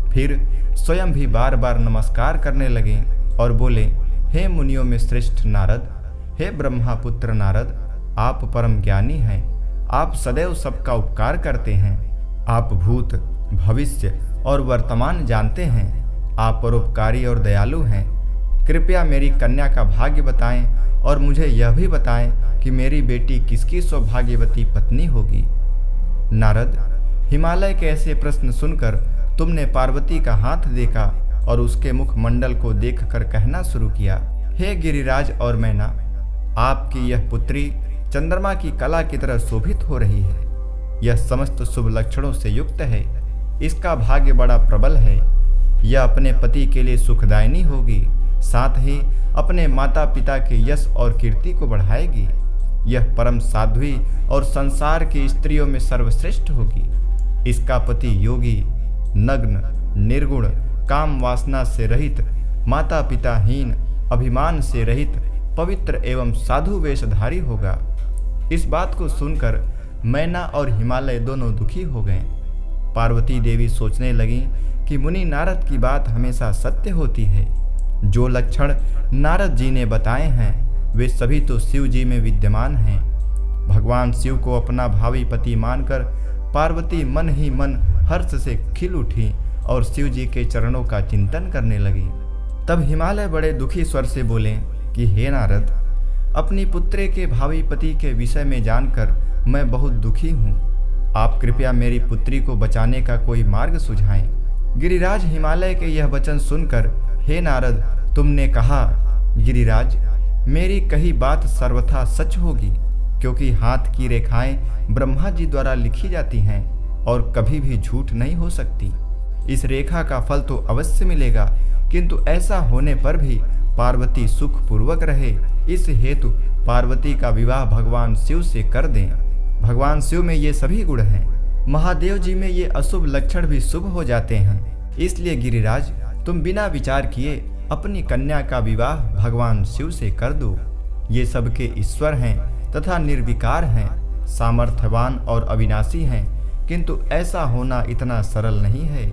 [SPEAKER 1] फिर स्वयं भी बार बार नमस्कार करने लगे और बोले, हे मुनियों में श्रेष्ठ नारद, हे ब्रह्मा पुत्र नारद, आप परम ज्ञानी हैं। आप सदैव सबका उपकार करते हैं। आप भूत, भविष्य और वर्तमान जानते हैं। आप परोपकारी और दयालु हैं। कृपया मेरी कन्या का भाग्य बताएं और मुझे यह भी बताएं कि मेरी बेटी किसकी सौभाग्यवती पत्नी होगी। नारद, हिमालय के ऐसे प्रश्न सुनकर तुमने पार्वती का हाथ देखा और उसके मुख मंडल को देखकर कहना शुरू किया, हे गिरिराज और मैना, आपकी यह पुत्री चंद्रमा की कला की तरह शोभित हो रही है। यह समस्त शुभ लक्षणों से युक्त है। इसका भाग्य बड़ा प्रबल है। यह अपने पति के लिए सुखदायिनी होगी, साथ ही अपने माता पिता के यश और कीर्ति को बढ़ाएगी। यह परम साध्वी और संसार की स्त्रियों में सर्वश्रेष्ठ होगी। इसका पति योगी, नग्न, निर्गुण, काम वासना से रहित, माता पिताहीन, अभिमान से रहित, पवित्र एवं साधु वेशधारी होगा। इस बात को सुनकर मैना और हिमालय दोनों दुखी हो गए। पार्वती देवी सोचने लगी कि मुनि नारद की बात हमेशा सत्य होती है। जो लक्षण नारद जी ने बताए हैं वे सभी तो शिव जी में विद्यमान हैं। भगवान शिव को अपना भावी पति मानकर पार्वती मन ही मन हर्ष से खिल उठी और शिव जी के चरणों का चिंतन करने लगी। तब हिमालय बड़े दुखी स्वर से बोले कि हे नारद, अपनी पुत्री के भावी पति के विषय में जानकर मैं बहुत दुखी हूँ। आप कृपया मेरी पुत्री को बचाने का कोई मार्ग सुझाएं। गिरिराज हिमालय के यह वचन सुनकर, हे नारद, तुमने कहा, गिरिराज, मेरी कही बात सर्वथा सच होगी, क्योंकि हाथ की रेखाएं ब्रह्मा जी द्वारा लिखी जाती हैं और कभी भी झूठ नहीं हो सकती। इस रेखा का फल तो अवश्य मिलेगा, किंतु ऐसा होने पर भी पार्वती सुखपूर्वक रहे, इस हेतु पार्वती का विवाह भगवान शिव से कर दें। भगवान शिव में ये सभी गुण हैं। महादेव जी में ये अशुभ लक्षण भी शुभ हो जाते हैं। इसलिए गिरिराज, तुम बिना विचार किए अपनी कन्या का विवाह भगवान शिव से कर दो। ये सबके ईश्वर हैं तथा निर्विकार हैं, सामर्थ्यवान और अविनाशी हैं, किंतु ऐसा होना इतना सरल नहीं है।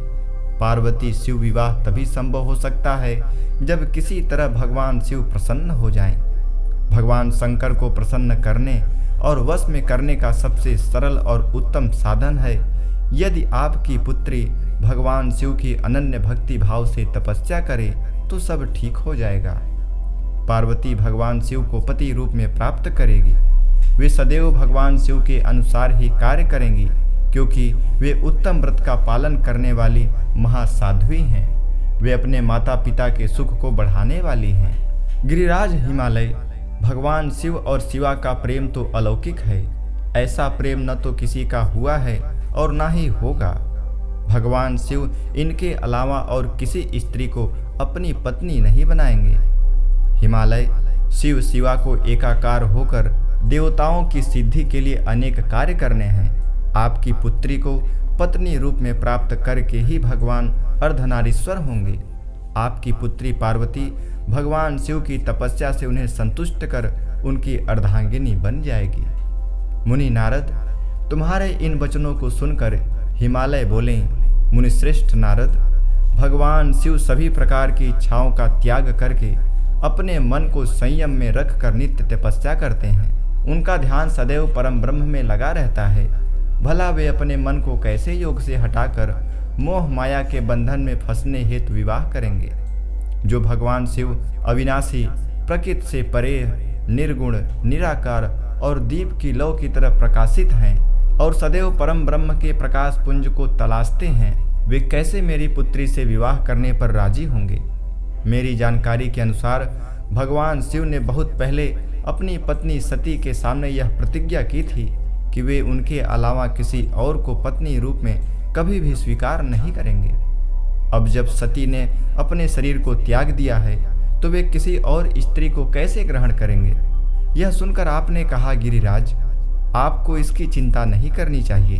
[SPEAKER 1] पार्वती शिव विवाह तभी संभव हो सकता है जब किसी तरह भगवान शिव प्रसन्न हो जाएं। भगवान शंकर को प्रसन्न करने और वश में करने का सबसे सरल और उत्तम साधन है यदि आपकी पुत्री भगवान शिव की अनन्य भक्ति भाव से तपस्या करे तो सब ठीक हो जाएगा। पार्वती भगवान शिव को पति रूप में प्राप्त करेगी। वे सदैव भगवान शिव के अनुसार ही कार्य करेंगी, क्योंकि वे उत्तम व्रत का पालन करने वाली महासाध्वी हैं। वे अपने माता पिता के सुख को बढ़ाने वाली हैं। गिरिराज हिमालय, भगवान शिव और शिवा का प्रेम तो अलौकिक है। ऐसा प्रेम न तो किसी का हुआ है और ना ही होगा। भगवान शिव इनके अलावा और किसी स्त्री को अपनी पत्नी नहीं बनाएंगे। हिमालय, शिव शिवा को एकाकार होकर देवताओं की सिद्धि के लिए अनेक कार्य करने हैं। आपकी पुत्री को पत्नी रूप में प्राप्त करके ही भगवान अर्धनारीश्वर होंगे। आपकी पुत्री पार्वती भगवान शिव की तपस्या से उन्हें संतुष्ट कर उनकी अर्धांगिनी बन जाएगी। मुनि नारद, तुम्हारे इन वचनों को सुनकर हिमालय बोले, मुनिश्रेष्ठ नारद, भगवान शिव सभी प्रकार की इच्छाओं का त्याग करके अपने मन को संयम में रख कर नित्य तपस्या करते हैं। उनका ध्यान सदैव परम ब्रह्म में लगा रहता है भला वे अपने मन को कैसे योग से हटाकर मोह माया के बंधन में फंसने हेतु विवाह करेंगे। जो भगवान शिव अविनाशी, प्रकृति से परे, निर्गुण, निराकार और दीप की लौ की तरह प्रकाशित हैं और सदैव परम ब्रह्म के प्रकाश पुंज को तलाशते हैं, वे कैसे मेरी पुत्री से विवाह करने पर राजी होंगे। मेरी जानकारी के अनुसार भगवान शिव ने बहुत पहले अपनी पत्नी सती के सामने यह प्रतिज्ञा की थी कि वे उनके अलावा किसी और को पत्नी रूप में कभी भी स्वीकार नहीं करेंगे। अब जब सती ने अपने शरीर को त्याग दिया है तो वे किसी और स्त्री को कैसे ग्रहण करेंगे। यह सुनकर आपने कहा, गिरिराज, आपको इसकी चिंता नहीं करनी चाहिए।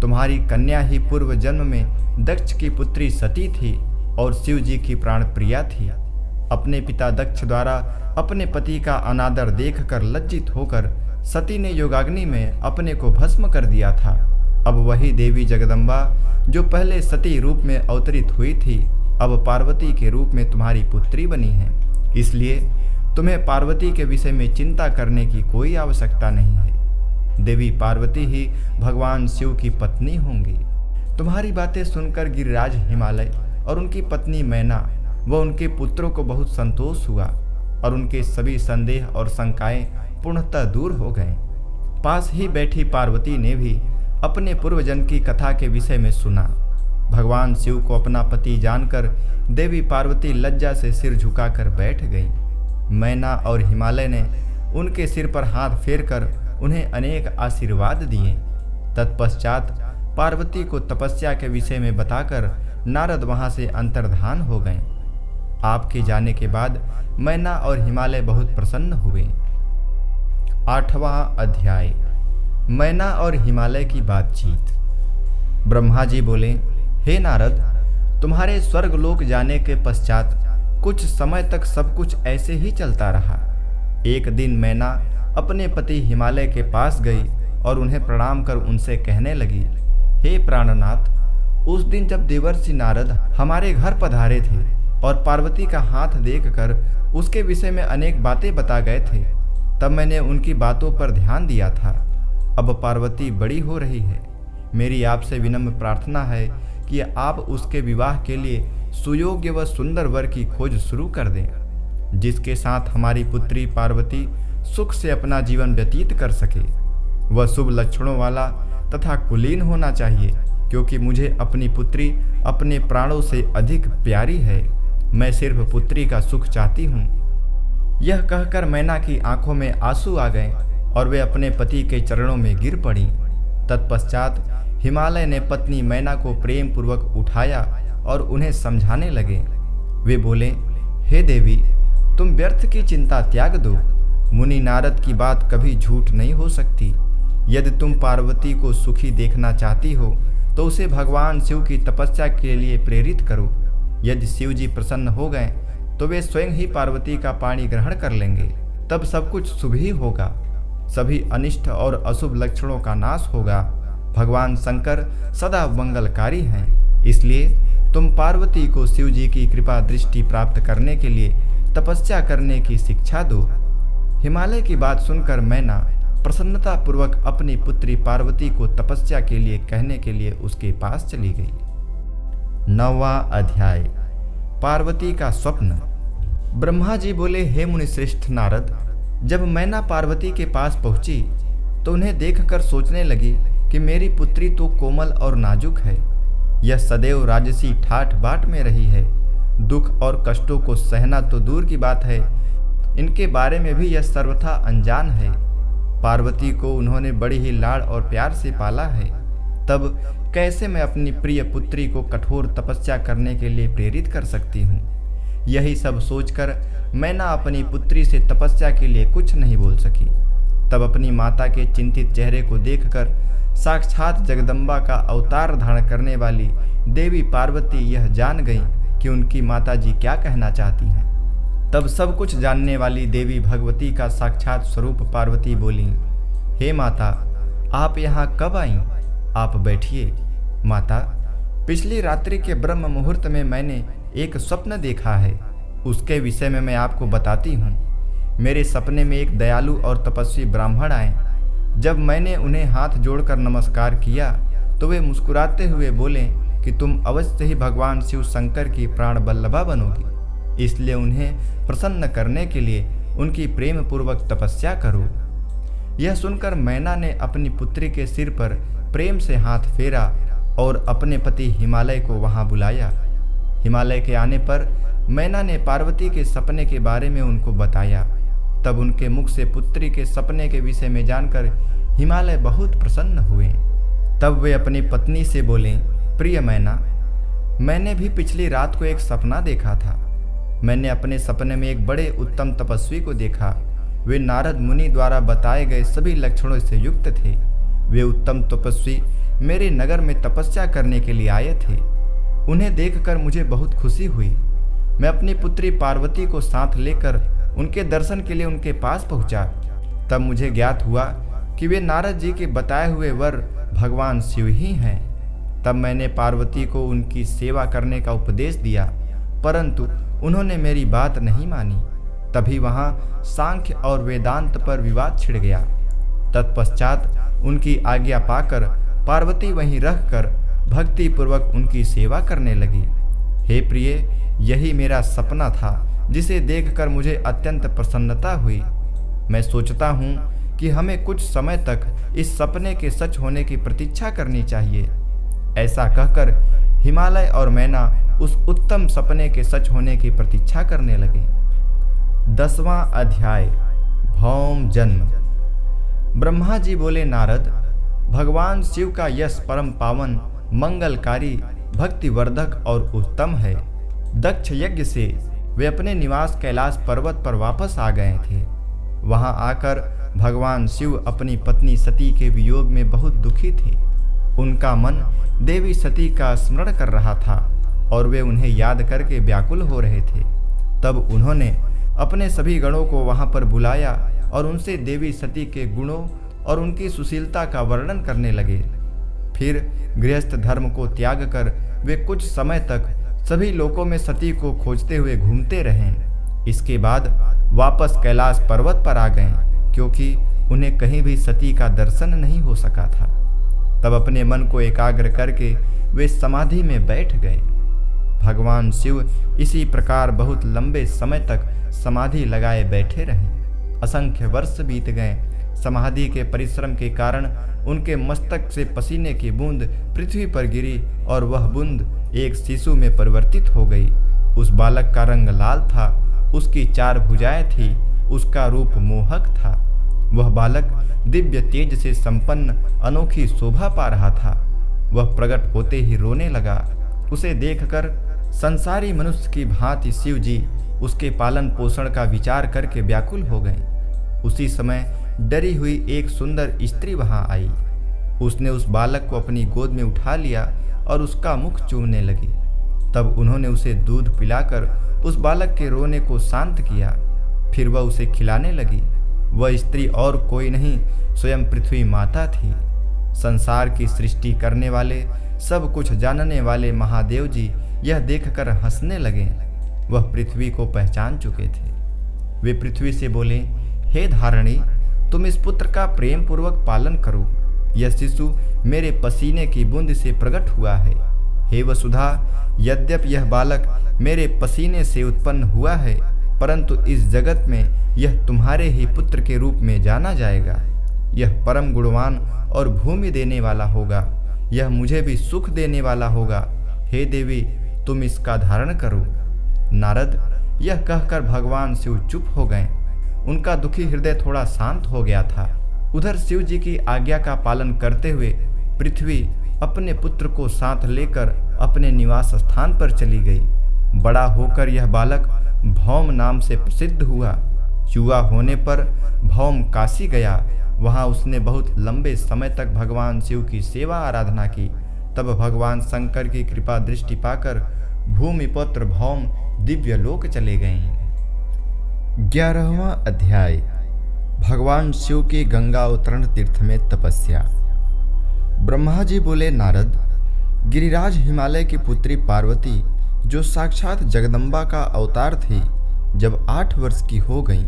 [SPEAKER 1] तुम्हारी कन्या ही पूर्व जन्म में दक्ष की पुत्री सती थी और शिव जी की प्राण प्रिया थी। अपने पिता दक्ष द्वारा अपने पति का अनादर देखकर लज्जित होकर सती ने योगाग्नि में अपने को भस्म कर दिया था। अब वही देवी जगदम्बा जो पहले सती रूप में अवतरित हुई थी, अब पार्वती के रूप में तुम्हारी पुत्री बनी है। इसलिए तुम्हें पार्वती के विषय में चिंता करने की कोई आवश्यकता नहीं है। देवी पार्वती ही भगवान शिव की पत्नी होंगी। तुम्हारी बातें सुनकर गिरिराज हिमालय और उनकी पत्नी मैना व उनके पुत्रों को बहुत संतोष हुआ और उनके सभी संदेह और शंकाएं पूर्णतः दूर हो गए। पास ही बैठी पार्वती ने भी अपने पूर्वजन्म की कथा के विषय में सुना। भगवान शिव को अपना पति जानकर देवी पार्वती लज्जा से सिर झुकाकर बैठ गई। मैना और हिमालय ने उनके सिर पर हाथ फेरकर उन्हें अनेक आशीर्वाद दिए। तत्पश्चात पार्वती को तपस्या के विषय में बताकर नारद वहां से अंतर्धान हो गए। आपके जाने के बाद मैना और हिमालय बहुत प्रसन्न हुए। 8वां अध्याय, मैना और हिमालय की बातचीत। ब्रह्मा जी बोले, हे नारद, तुम्हारे स्वर्गलोक जाने के पश्चात कुछ समय तक सब कुछ ऐसे ही चलता रहा। एक दिन मैना अपने पति हिमालय के पास गई और उन्हें प्रणाम कर उनसे कहने लगी, हे प्राणनाथ, उस दिन जब देवर्षि नारद हमारे घर पधारे थे और पार्वती का हाथ देखकर उसके विषय में अनेक बातें बता गए थे, तब मैंने उनकी बातों पर ध्यान दिया था। अब पार्वती बड़ी हो रही है। मेरी आपसे विनम्र प्रार्थना है कि आप उसके विवाह के लिए सुयोग्य व सुंदर वर की खोज शुरू कर दें, जिसके साथ हमारी पुत्री पार्वती सुख से अपना जीवन व्यतीत कर सके। वह शुभ लक्षणों वाला तथा कुलीन होना चाहिए, क्योंकि मुझे अपनी पुत्री अपने प्राणों से अधिक प्यारी है। मैं सिर्फ पुत्री का सुख चाहती हूँ। यह कहकर मैना की आंखों में आंसू आ गए और वे अपने पति के चरणों में गिर पड़ी। तत्पश्चात हिमालय ने पत्नी मैना को प्रेम पूर्वक उठाया और उन्हें समझाने लगे। वे बोले, हे देवी, तुम व्यर्थ की चिंता त्याग दो। मुनि नारद की बात कभी झूठ नहीं हो सकती। यदि तुम पार्वती को सुखी देखना चाहती हो तो उसे भगवान शिव की तपस्या के लिए प्रेरित करो। यदि शिव जी प्रसन्न हो गए तो वे स्वयं ही पार्वती का पाणी ग्रहण कर लेंगे। तब सब कुछ शुभ ही होगा। सभी अनिष्ट और अशुभ लक्षणों का नाश होगा। भगवान शंकर सदा मंगलकारी हैं। इसलिए तुम पार्वती को शिव जी की कृपा दृष्टि प्राप्त करने के लिए तपस्या करने की शिक्षा दो। हिमालय की बात सुनकर मैना प्रसन्नता पूर्वक अपनी पुत्री पार्वती को तपस्या के लिए कहने के लिए उसके पास चली गई। 9वां अध्याय, पार्वती का स्वप्न। ब्रह्मा जी बोले, हे मुनिश्रेष्ठ नारद, जब मैना पार्वती के पास पहुंची तो उन्हें देखकर सोचने लगी कि मेरी पुत्री तो कोमल और नाजुक है। यह सदैव राजसी ठाठ बाट में रही है। दुख और कष्टों को सहना तो दूर की बात है, इनके बारे में भी यह सर्वथा अनजान है। पार्वती को उन्होंने बड़ी ही लाड़ और प्यार से पाला है। तब कैसे मैं अपनी प्रिय पुत्री को कठोर तपस्या करने के लिए प्रेरित कर सकती हूँ। यही सब सोचकर मैना अपनी पुत्री से तपस्या के लिए कुछ नहीं बोल सकी। तब अपनी माता के चिंतित चेहरे को देखकर साक्षात जगदम्बा का अवतार धारण करने वाली देवी पार्वती यह जान गई कि उनकी माता जी क्या कहना चाहती हैं। तब सब कुछ जानने वाली देवी भगवती का साक्षात स्वरूप पार्वती बोली, हे माता, आप यहाँ कब आईं? आप बैठिए। माता, पिछली रात्रि के ब्रह्म मुहूर्त में मैंने एक स्वप्न देखा है, उसके विषय में मैं आपको बताती हूँ। मेरे सपने में एक दयालु और तपस्वी ब्राह्मण आए। जब मैंने उन्हें हाथ जोड़कर नमस्कार किया तो वे मुस्कुराते हुए बोले कि तुम अवश्य ही भगवान शिव शंकर की प्राण बल्लभा बनोगी, इसलिए उन्हें प्रसन्न करने के लिए उनकी प्रेम पूर्वक तपस्या करो। यह सुनकर मैना ने अपनी पुत्री के सिर पर प्रेम से हाथ फेरा और अपने पति हिमालय को वहां बुलाया। हिमालय के आने पर मैना ने पार्वती के सपने के बारे में उनको बताया। तब उनके मुख से पुत्री के सपने के विषय में जानकर हिमालय बहुत प्रसन्न हुए। तब वे अपनी पत्नी से बोले, प्रिय मैना, मैंने भी पिछली रात को एक सपना देखा था। मैंने अपने सपने में एक बड़े उत्तम तपस्वी को देखा। वे नारद मुनि द्वारा बताए गए सभी लक्षणों से युक्त थे। वे उत्तम तपस्वी मेरे नगर में तपस्या करने के लिए आए थे। उन्हें देखकर मुझे बहुत खुशी हुई। मैं अपनी पुत्री पार्वती को साथ लेकर उनके दर्शन के लिए उनके पास पहुंचा। तब मुझे ज्ञात हुआ कि वे नारद जी के बताए हुए वर भगवान शिव ही हैं। तब मैंने पार्वती को उनकी सेवा करने का उपदेश दिया, परंतु उन्होंने मेरी बात नहीं मानी। तभी वहां सांख्य और वेदांत पर विवाद छिड़ गया। तत्पश्चात उनकी आज्ञा पाकर पार्वती वहीं रहकर भक्ति पूर्वक उनकी सेवा करने लगी। हे प्रिय, यही मेरा सपना था जिसे देखकर मुझे अत्यंत प्रसन्नता हुई। मैं सोचता हूँ कि हमें कुछ समय तक इस सपने के सच होने की प्रतीक्षा करनी चाहिए। ऐसा कहकर हिमालय और मैना उस उत्तम सपने के सच होने की प्रतीक्षा करने लगे। 10वां अध्याय, भौम जन्म। ब्रह्मा जी बोले, नारद, भगवान शिव का यश परम पावन, मंगलकारी, भक्तिवर्धक और उत्तम है। दक्ष यज्ञ से वे अपने निवास कैलाश पर्वत पर वापस आ गए थे। वहां आकर भगवान शिव अपनी पत्नी सती के वियोग में बहुत दुखी थे। उनका मन देवी सती का स्मरण कर रहा था और वे उन्हें याद करके व्याकुल हो रहे थे। तब उन्होंने अपने सभी गणों को वहां पर बुलाया और उनसे देवी सती के गुणों और उनकी सुशीलता का वर्णन करने लगे। फिर गृहस्थ धर्म को त्याग कर वे कुछ समय तक सभी लोकों में सती को खोजते हुए घूमते रहे। इसके बाद वापस कैलाश पर्वत पर आ गए, क्योंकि उन्हें कहीं भी सती का दर्शन नहीं हो सका था। तब अपने मन को एकाग्र करके वे समाधि में बैठ गए। भगवान शिव इसी प्रकार बहुत लंबे समय तक समाधि लगाए बैठे रहे। असंख्य वर्ष बीत गए। समाधि के परिश्रम के कारण उनके मस्तक से पसीने की बूंद पृथ्वी पर गिरी और वह बूंद एक शिशु में परिवर्तित हो गई। उस बालक का रंग लाल था, उसकी 4 भुजाएं थी, उसका रूप मोहक था। वह बालक दिव्य तेज से संपन्न अनोखी शोभा पा रहा था। वह प्रकट होते ही रोने लगा। उसे देखकर संसारी मनुष्य की भांति शिव जी उसके पालन पोषण का विचार करके व्याकुल हो गए। उसी समय डरी हुई एक सुंदर स्त्री वहां आई। उसने उस बालक को अपनी गोद में उठा लिया और उसका मुख चूमने लगी। तब उन्होंने उसे दूध पिलाकर उस बालक के रोने को शांत किया। फिर वह उसे खिलाने लगी। वह स्त्री और कोई नहीं, स्वयं पृथ्वी माता थी। संसार की सृष्टि करने वाले, सब कुछ जानने वाले महादेव जी यह देखकर हंसने लगे। वह पृथ्वी को पहचान चुके थे। वे पृथ्वी से बोले, हे धारणी, तुम इस पुत्र का प्रेम पूर्वक पालन करो। यह शिशु मेरे पसीने की बूंद से प्रकट हुआ है। हे वसुधा, यद्यपि यह बालक मेरे पसीने से उत्पन्न हुआ है, परंतु इस जगत में यह तुम्हारे ही पुत्र के रूप में जाना जाएगा। यह परम गुणवान और भूमि देने वाला होगा। यह मुझे भी सुख देने वाला होगा। हे देवी, तुम इसका धारण करो। नारद, यह कहकर भगवान शिव चुप हो गए। उनका दुखी हृदय थोड़ा शांत हो गया था। उधर शिव जी की आज्ञा का पालन करते हुए पृथ्वी अपने पुत्र को साथ लेकर अपने निवास स्थान पर चली गई। बड़ा होकर यह बालक भौम नाम से प्रसिद्ध हुआ। युवा होने पर भौम काशी गया। वहां उसने बहुत लंबे समय तक भगवान शिव की सेवा आराधना की। तब भगवान शंकर की कृपा दृष्टि पाकर भूमिपुत्र भौम दिव्य लोक चले गए। 11वां अध्याय, भगवान शिव की गंगा अवतरण तीर्थ में तपस्या। ब्रह्मा जी बोले, नारद, गिरिराज हिमालय की पुत्री पार्वती, जो साक्षात जगदम्बा का अवतार थी, जब 8 वर्ष की हो गई,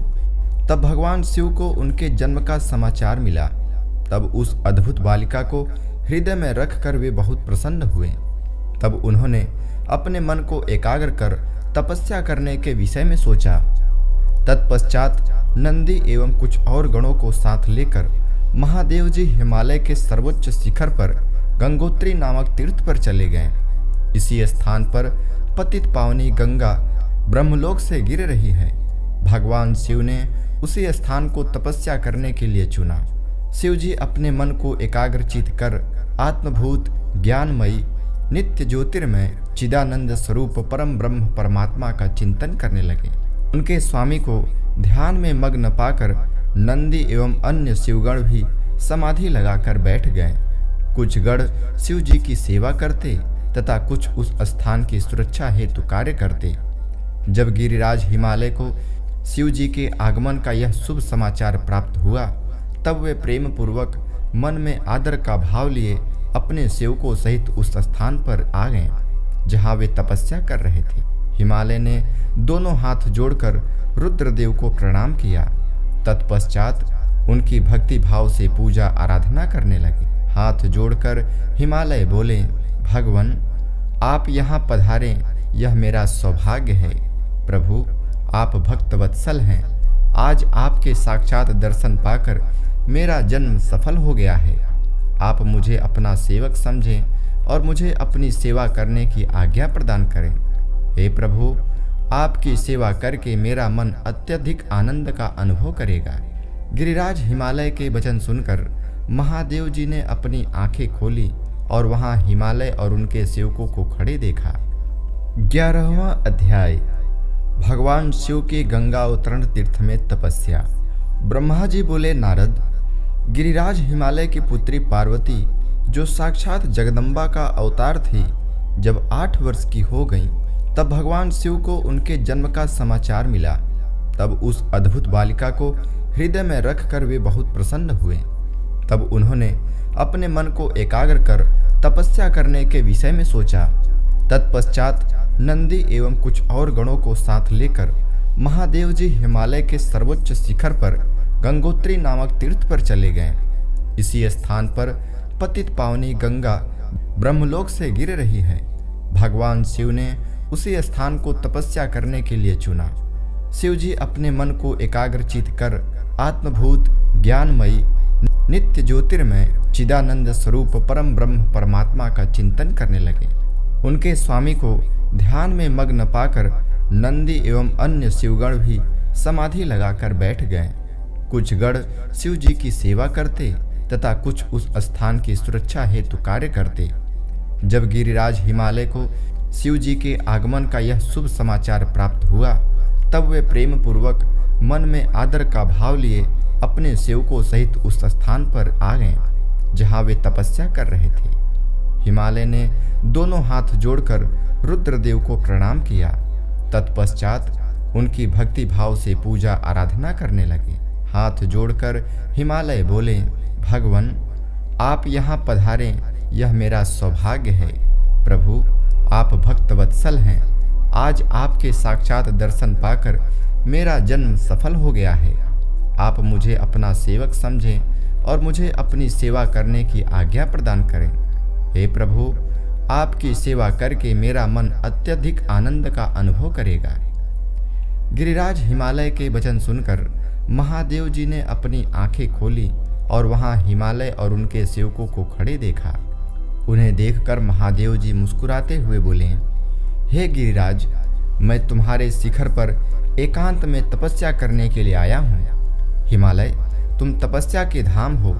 [SPEAKER 1] तब भगवान शिव को उनके जन्म का समाचार मिला। तब उस अद्भुत बालिका को हृदय में रखकर वे बहुत प्रसन्न हुए। तब उन्होंने अपने मन को एकाग्र कर तपस्या करने के विषय में सोचा। तत्पश्चात नंदी एवं कुछ और गणों को साथ लेकर महादेव जी हिमालय के सर्वोच्च शिखर पर गंगोत्री नामक तीर्थ पर चले गए। इसी स्थान पर पतित पावनी गंगा ब्रह्मलोक से गिर रही है। भगवान शिव ने उसी स्थान को तपस्या करने के लिए चुना। शिव जी अपने मन को एकाग्रचित कर आत्मभूत ज्ञानमयी नित्य ज्योतिर्मय चिदानंद स्वरूप परम ब्रह्म परमात्मा का चिंतन करने लगे। उनके स्वामी को ध्यान में मग्न पाकर नंदी एवं अन्य शिवगण भी समाधि लगाकर बैठ गए। कुछ गण शिव जी की सेवा करते तथा कुछ उस स्थान की सुरक्षा हेतु कार्य करते। जब गिरिराज हिमालय को शिव जी के आगमन का यह शुभ समाचार प्राप्त हुआ, तब वे प्रेम पूर्वक मन में आदर का भाव लिए अपने सेवकों सहित उस स्थान पर आ गए जहाँ वे तपस्या कर रहे थे। हिमालय ने दोनों हाथ जोड़कर रुद्रदेव को प्रणाम किया। तत्पश्चात उनकी भक्ति भाव से पूजा आराधना करने लगे। हाथ जोड़कर हिमालय बोले, भगवान आप यहाँ पधारें, यह मेरा सौभाग्य है। प्रभु आप भक्त वत्सल हैं। आज आपके साक्षात दर्शन पाकर मेरा जन्म सफल हो गया है। आप मुझे अपना सेवक समझें और मुझे अपनी सेवा करने की आज्ञा प्रदान करें। हे प्रभु आपकी सेवा करके मेरा मन अत्यधिक आनंद का अनुभव करेगा। गिरिराज हिमालय के वचन सुनकर महादेव जी ने अपनी आंखें खोली और वहां हिमालय और उनके सेवकों को खड़े देखा। 11वां अध्याय। भगवान शिव के गंगा अवतरण तीर्थ में तपस्या। ब्रह्मा जी बोले, नारद, गिरिराज हिमालय की पुत्री पार्वती जो साक्षात जगदम्बा का अवतार थी, जब 8 वर्ष की हो गई तब भगवान शिव को उनके जन्म का समाचार मिला। तब उस अद्भुत बालिका को हृदय में रखकर वे बहुत प्रसन्न हुए। तब उन्होंने अपने मन को एकाग्र कर तपस्या करने के विषय में सोचा। तत्पश्चात नंदी एवं कुछ और गणों को साथ लेकर महादेव जी हिमालय के सर्वोच्च शिखर पर गंगोत्री नामक तीर्थ पर चले गए। इसी स्थान पर पतित पावनी गंगा ब्रह्मलोक से गिर रही है। भगवान शिव ने उसी स्थान को तपस्या करने के लिए चुना। शिव जी अपने मन को एकाग्रचित कर आत्मभूत ज्ञानमयी नित्य ज्योतिर्मय चिदानंद स्वरूप परम ब्रह्म परमात्मा का चिंतन करने लगे। उनके स्वामी को ध्यान में मग्न पाकर नंदी एवं अन्य शिवगण भी समाधि लगाकर बैठ गए। कुछ गण शिव जी की सेवा करते तथा कुछ उस स्थान की सुरक्षा हेतु कार्य करते। जब गिरिराज हिमालय को शिव जी के आगमन का यह शुभ समाचार प्राप्त हुआ, तब वे प्रेम पूर्वक मन में आदर का भाव लिए अपने सेवकों सहित उस स्थान पर आ गए जहाँ वे तपस्या कर रहे थे। हिमालय ने दोनों हाथ जोड़कर रुद्रदेव को प्रणाम किया। तत्पश्चात उनकी भक्ति भाव से पूजा आराधना करने लगे। हाथ जोड़कर हिमालय बोले, भगवान आप यहाँ पधारें, यह मेरा सौभाग्य है। प्रभु आप भक्त वत्सल हैं। आज आपके साक्षात दर्शन पाकर मेरा जन्म सफल हो गया है। आप मुझे अपना सेवक समझें और मुझे अपनी सेवा करने की आज्ञा प्रदान करें। हे प्रभु आपकी सेवा करके मेरा मन अत्यधिक आनंद का अनुभव करेगा। गिरिराज हिमालय के वचन सुनकर महादेव जी ने अपनी आंखें खोली और वहां हिमालय और उनके सेवकों को खड़े देखा। उन्हें देखकर महादेव जी मुस्कुराते हुए बोले, हे गिरिराज, मैं तुम्हारे शिखर पर एकांत में तपस्या करने के लिए आया हूँ। हिमालय तुम तपस्या के धाम हो।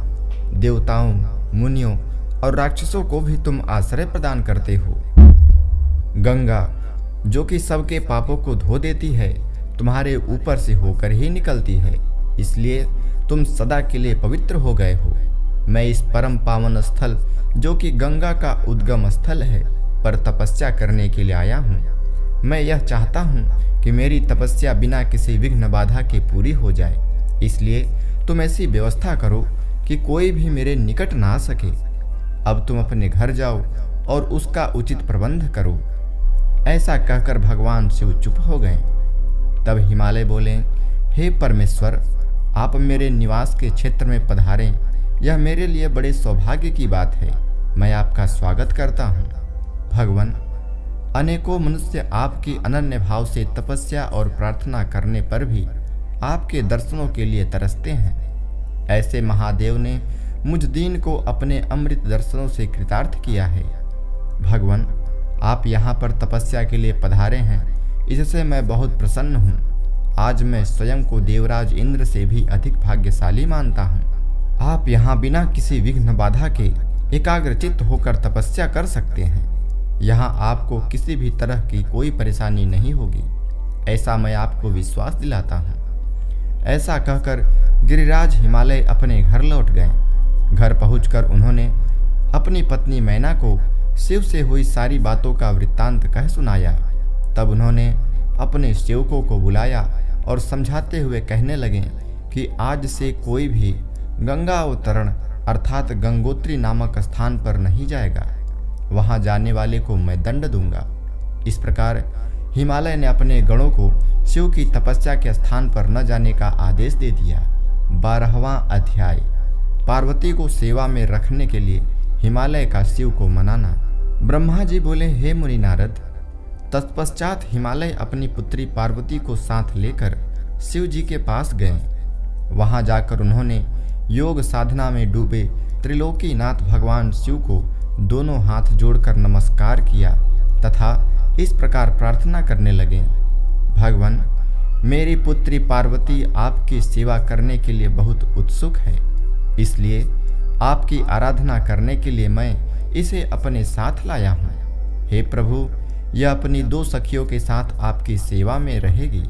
[SPEAKER 1] देवताओं, मुनियों और राक्षसों को भी तुम आश्रय प्रदान करते हो। गंगा जो कि सबके पापों को धो देती है, तुम्हारे ऊपर से होकर ही निकलती है, इसलिए तुम सदा के लिए पवित्र हो गए हो। मैं इस परम पावन स्थल जो कि गंगा का उद्गम स्थल है पर तपस्या करने के लिए आया हूँ। मैं यह चाहता हूँ कि मेरी तपस्या बिना किसी विघ्न बाधा के पूरी हो जाए, इसलिए तुम ऐसी व्यवस्था करो कि कोई भी मेरे निकट ना आ सके। अब तुम अपने घर जाओ और उसका उचित प्रबंध करो। ऐसा कहकर भगवान शिव चुप हो गए। तब हिमालय बोले, हे परमेश्वर, आप मेरे निवास के क्षेत्र में पधारें, यह मेरे लिए बड़े सौभाग्य की बात है। मैं आपका स्वागत करता हूँ। भगवान, अनेकों मनुष्य आपकी अनन्य भाव से तपस्या और प्रार्थना करने पर भी आपके दर्शनों के लिए तरसते हैं। ऐसे महादेव ने मुझ दीन को अपने अमृत दर्शनों से कृतार्थ किया है। भगवान, आप यहाँ पर तपस्या के लिए पधारे हैं, इससे मैं बहुत प्रसन्न हूँ। आज मैं स्वयं को देवराज इंद्र से भी अधिक भाग्यशाली मानता हूँ। आप यहाँ बिना किसी विघ्न बाधा के एकाग्रचित्त होकर तपस्या कर सकते हैं। यहाँ आपको किसी भी तरह की कोई परेशानी नहीं होगी, ऐसा मैं आपको विश्वास दिलाता हूँ। ऐसा कहकर गिरिराज हिमालय अपने घर लौट गए। घर पहुंचकर उन्होंने अपनी पत्नी मैना को शिव से हुई सारी बातों का वृत्तांत कह सुनाया। तब उन्होंने अपने सेवकों को बुलाया और समझाते हुए कहने लगे कि आज से कोई भी गंगा अवतरण अर्थात गंगोत्री नामक स्थान पर नहीं जाएगा। वहां जाने वाले को मैं दंड दूंगा। इस प्रकार हिमालय ने अपने गणों को शिव की तपस्या के स्थान पर न जाने का आदेश दे दिया। 12वां अध्याय। पार्वती को सेवा में रखने के लिए हिमालय का शिव को मनाना। ब्रह्मा जी बोले, हे मुनि नारद। तत्पश्चात हिमालय अपनी पुत्री पार्वती को साथ लेकर शिव जी के पास गए। वहां जाकर उन्होंने योग साधना में डूबे त्रिलोकीनाथ भगवान शिव को दोनों हाथ जोड़कर नमस्कार किया तथा इस प्रकार प्रार्थना करने लगे, भगवान, मेरी पुत्री पार्वती आपकी सेवा करने के लिए बहुत उत्सुक है, इसलिए आपकी आराधना करने के लिए मैं इसे अपने साथ लाया हूँ। हे प्रभु, यह अपनी 2 सखियों के साथ आपकी सेवा में रहेगी।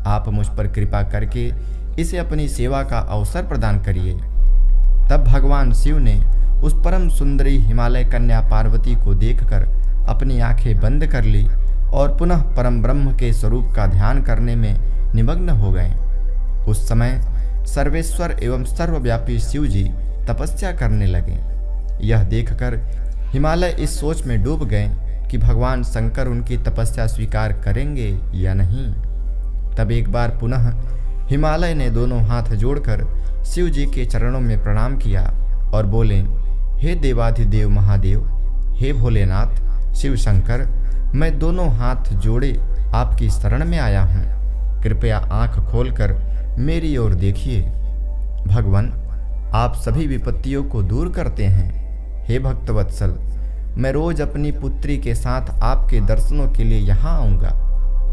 [SPEAKER 1] आप मुझ पर कृपा करके इसे अपनी सेवा का अवसर प्रदान करिए। तब भगवान शिव ने उस परम सुंदरी हिमालय कन्या पार्वती को देखकर अपनी आंखें बंद कर ली और पुनः परम ब्रह्म के स्वरूप का ध्यान करने में निमग्न हो गए। उस समय सर्वेश्वर एवं सर्वव्यापी शिव जी तपस्या करने लगे। यह देखकर हिमालय इस सोच में डूब गए कि भगवान शंकर उनकी तपस्या स्वीकार करेंगे या नहीं। तब एक बार पुनः हिमालय ने दोनों हाथ जोड़कर शिव जी के चरणों में प्रणाम किया और बोले, हे देवाधिदेव महादेव, हे भोलेनाथ शिव शंकर, मैं दोनों हाथ जोड़े आपकी शरण में आया हूँ। कृपया आंख खोलकर मेरी ओर देखिए। भगवान, आप सभी विपत्तियों को दूर करते हैं। हे भक्तवत्सल, मैं रोज अपनी पुत्री के साथ आपके दर्शनों के लिए यहाँ आऊँगा।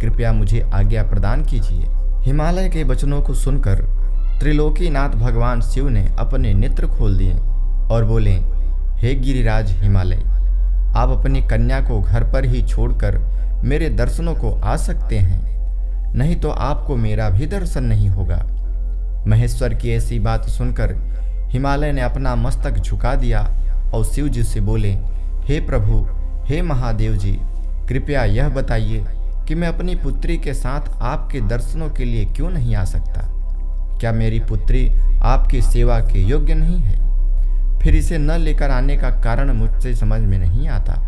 [SPEAKER 1] कृपया मुझे आज्ञा प्रदान कीजिए। हिमालय के वचनों को सुनकर त्रिलोकीनाथ भगवान शिव ने अपने नेत्र खोल दिए और बोले, हे गिरिराज हिमालय, आप अपनी कन्या को घर पर ही छोड़कर मेरे दर्शनों को आ सकते हैं, नहीं तो आपको मेरा भी दर्शन नहीं होगा। महेश्वर की ऐसी बात सुनकर हिमालय ने अपना मस्तक झुका दिया और शिव जी से बोले, हे प्रभु, हे महादेव जी, कृपया यह बताइए कि मैं अपनी पुत्री के साथ आपके दर्शनों के लिए क्यों नहीं आ सकता? क्या मेरी पुत्री आपकी सेवा के योग्य नहीं है? फिर इसे न लेकर आने का कारण मुझसे समझ में नहीं आता।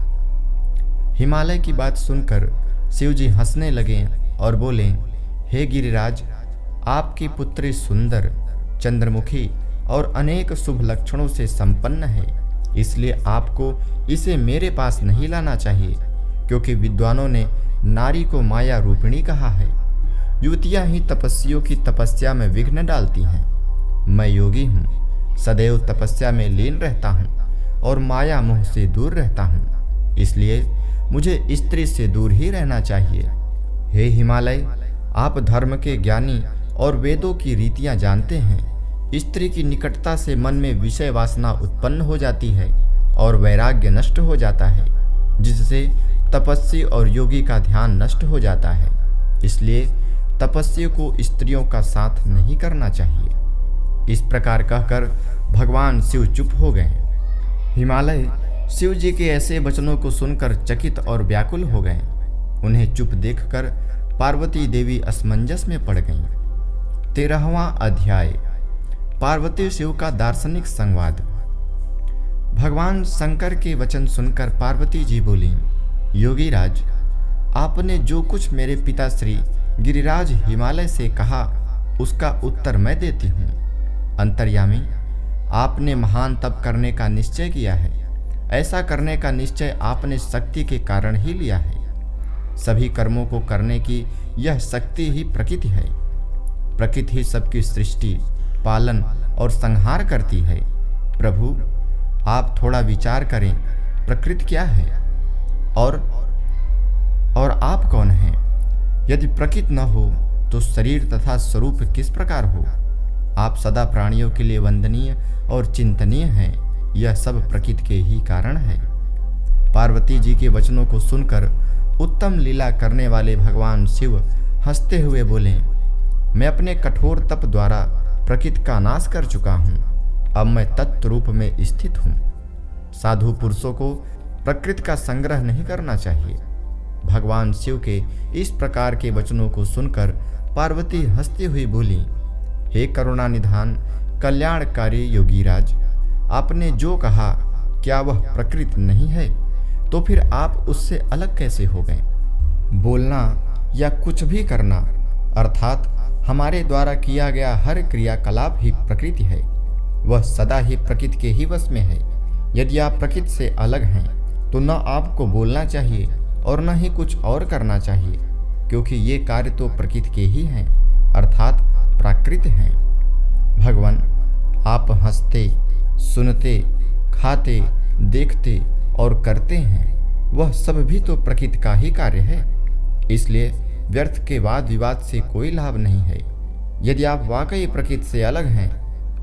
[SPEAKER 1] हिमालय की बात सुनकर शिव जी हंसने लगे और बोले, हे गिरिराज, आपकी पुत्री सुंदर, चंद्रमुखी और अनेक शुभ लक्षणों से संपन्न है, इसलिए आपको इसे मेरे पास नहीं लाना चाहिए, क्योंकि विद्वानों ने नारी को माया रूपिणी कहा है। युवतियां ही तपस्वियों की तपस्या में विघ्न डालती हैं। मैं योगी हूँ, सदैव तपस्या में लीन रहता हूँ और माया मोह से दूर रहता हूँ, इसलिए मुझे स्त्री से दूर ही रहना चाहिए। हे हिमालय, आप धर्म के ज्ञानी और वेदों की रीतियां जानते हैं। स्त्री की निकटता से मन में विषय वासना उत्पन्न हो जाती है और वैराग्य नष्ट हो जाता है, जिससे तपस्वी और योगी का ध्यान नष्ट हो जाता है। इसलिए तपस्वी को स्त्रियों का साथ नहीं करना चाहिए। इस प्रकार कहकर भगवान शिव चुप हो गए। हिमालय शिव जी के ऐसे वचनों को सुनकर चकित और व्याकुल हो गए। उन्हें चुप देखकर पार्वती देवी असमंजस में पड़ गईं। 13वां अध्याय। पार्वती शिव का दार्शनिक संवाद। भगवान शंकर के वचन सुनकर पार्वती जी बोली, योगीराज, आपने जो कुछ मेरे पिता श्री गिरिराज हिमालय से कहा उसका उत्तर मैं देती हूँ। अंतर्यामी, आपने महान तप करने का निश्चय किया है। ऐसा करने का निश्चय आपने शक्ति के कारण ही लिया है। सभी कर्मों को करने की यह शक्ति ही प्रकृति है। प्रकृति ही सबकी सृष्टि, पालन और संहार करती है। प्रभु, आप थोड़ा विचार करें, प्रकृति क्या है और आप कौन हैं? यदि प्रकृति न हो तो शरीर तथा स्वरूप किस प्रकार हो? आप सदा प्राणियों के लिए वंदनीय और चिंतनीय हैं। यह सब प्रकृति के ही कारण है। पार्वती जी के वचनों को सुनकर उत्तम लीला करने वाले भगवान शिव हंसते हुए बोले, मैं अपने कठोर तप द्वारा प्रकृति का नाश कर चुका हूँ। अब मैं तत्व रूप में स्थित हूँ। साधु पुरुषों को प्रकृति का संग्रह नहीं करना चाहिए। भगवान शिव के इस प्रकार के वचनों को सुनकर पार्वती हंसती हुई बोली, हे करुणा निधान कल्याणकारी योगीराज, आपने जो कहा क्या वह प्रकृति नहीं है? तो फिर आप उससे अलग कैसे हो गए? बोलना या कुछ भी करना अर्थात हमारे द्वारा किया गया हर क्रियाकलाप ही प्रकृति है। वह सदा ही प्रकृति के ही वश में है। यदि आप प्रकृति से अलग हैं तो न आपको बोलना चाहिए और न ही कुछ और करना चाहिए, क्योंकि ये कार्य तो प्रकृति के ही हैं, अर्थात प्राकृत हैं। भगवान, आप हंसते, सुनते, खाते, देखते और करते हैं, वह सब भी तो प्रकृति का ही कार्य है। इसलिए व्यर्थ के वाद विवाद से कोई लाभ नहीं है। यदि आप वाकई प्रकृति से अलग हैं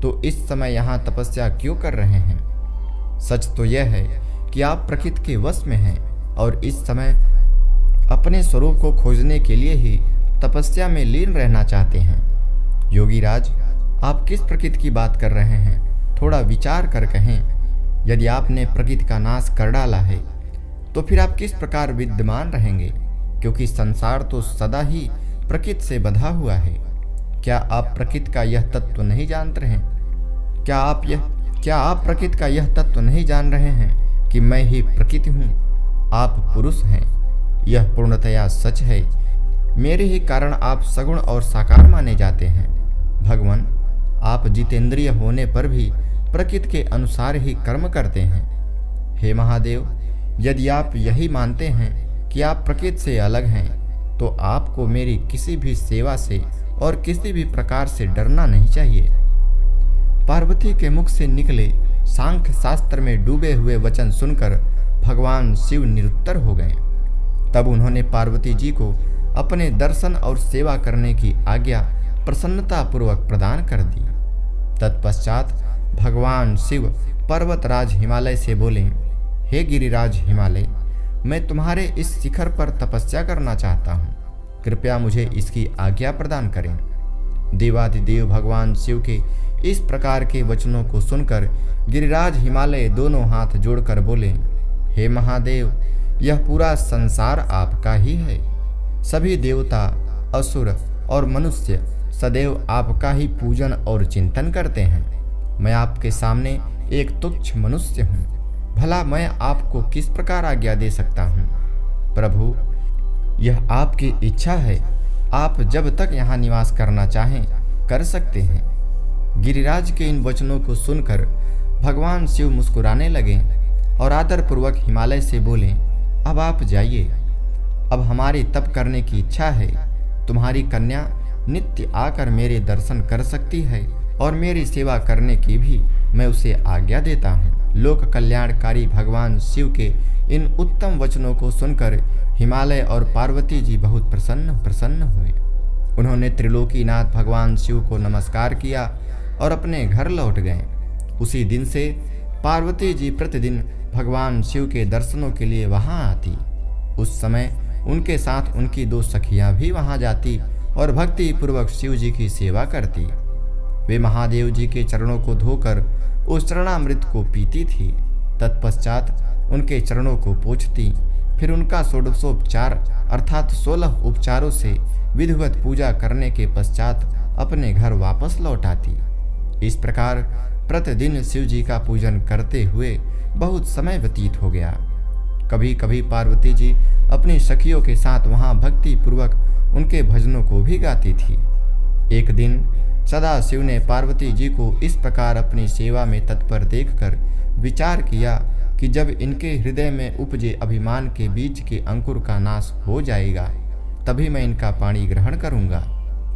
[SPEAKER 1] तो इस समय यहाँ तपस्या क्यों कर रहे हैं? सच तो यह है कि आप प्रकृति के वश में हैं और इस समय अपने स्वरूप को खोजने के लिए ही तपस्या में लीन रहना चाहते हैं। योगीराज, आप किस प्रकृति की बात कर रहे हैं? थोड़ा विचार कर कहें। यदि आपने प्रकृति का नाश कर डाला है तो फिर आप किस प्रकार विद्यमान रहेंगे? क्योंकि संसार तो सदा ही प्रकृति से बंधा हुआ है। क्या आप प्रकृति का यह तत्व नहीं जानते हैं? क्या आप प्रकृति का यह तत्व नहीं जान रहे हैं कि मैं ही प्रकृति हूँ? आप पुरुष हैं, यह पूर्णतया सच है। मेरे ही कारण आप सगुण और साकार माने जाते हैं। भगवान, आप जितेंद्रिय होने पर भी प्रकृति के अनुसार ही कर्म करते हैं। हे महादेव, यदि आप यही मानते हैं कि आप प्रकृति से अलग हैं तो आपको मेरी किसी भी सेवा से और किसी भी प्रकार से डरना नहीं चाहिए। पार्वती के मुख से निकले सांख्य शास्त्र में डूबे हुए वचन सुनकर भगवान शिव निरुत्तर हो गए। तब उन्होंने पार्वती जी को अपने दर्शन और सेवा करने की आज्ञा प्रसन्नता पूर्वक प्रदान कर दी। तत्पश्चात भगवान शिव पर्वतराज हिमालय से बोले, हे गिरिराज हिमालय, मैं तुम्हारे इस शिखर पर तपस्या करना चाहता हूँ। कृपया मुझे इसकी आज्ञा प्रदान करें। देवाधिदेव भगवान शिव के इस प्रकार के वचनों को सुनकर गिरिराज हिमालय दोनों हाथ जोड़कर बोले, हे महादेव, यह पूरा संसार आपका ही है। सभी देवता, असुर और मनुष्य सदैव आपका ही पूजन और चिंतन करते हैं। मैं आपके सामने एक तुच्छ मनुष्य हूँ। भला मैं आपको किस प्रकार आज्ञा दे सकता हूँ? प्रभु, यह आपकी इच्छा है। आप जब तक यहाँ निवास करना चाहें कर सकते हैं। गिरिराज के इन वचनों को सुनकर भगवान शिव मुस्कुराने लगे और आदरपूर्वक हिमालय से बोले, अब आप जाइए। अब हमारी तप करने की इच्छा है। तुम्हारी कन्या नित्य आकर मेरे दर्शन कर सकती है और मेरी सेवा करने की भी मैं उसे आज्ञा देता हूँ। लोक कल्याणकारी भगवान शिव के इन उत्तम वचनों को सुनकर हिमालय और पार्वती जी बहुत प्रसन्न हुए। उन्होंने त्रिलोकीनाथ भगवान शिव को नमस्कार किया और अपने घर लौट गए। उसी दिन से पार्वती जी प्रतिदिन भगवान शिव के दर्शनों के लिए वहां आती। उस समय उनके साथ उनकी दो सखियां भी वहां जाती और भक्ति पूर्वक शिव जी की सेवा करती। वे महादेव जी के चरणों को धोकर उस चरणामृत को पीती थी। तत्पश्चात उनके चरणों को पोंछती, फिर उनका षोडशोपचार अर्थात 16 उपचारों से विधिवत पूजा करने के पश्चात अपने घर वापस लौट आती। इस प्रकार प्रतिदिन शिव जी का पूजन करते हुए बहुत समय व्यतीत हो गया। कभी कभी पार्वती जी अपनी सखियों के साथ वहां भक्ति पूर्वक उनके भजनों को भी गाती थी। एक दिन सदाशिव ने पार्वती जी को इस प्रकार अपनी सेवा में तत्पर देखकर विचार किया कि जब इनके हृदय में उपजे अभिमान के बीज के अंकुर का नाश हो जाएगा तभी मैं इनका पाणी ग्रहण करूंगा।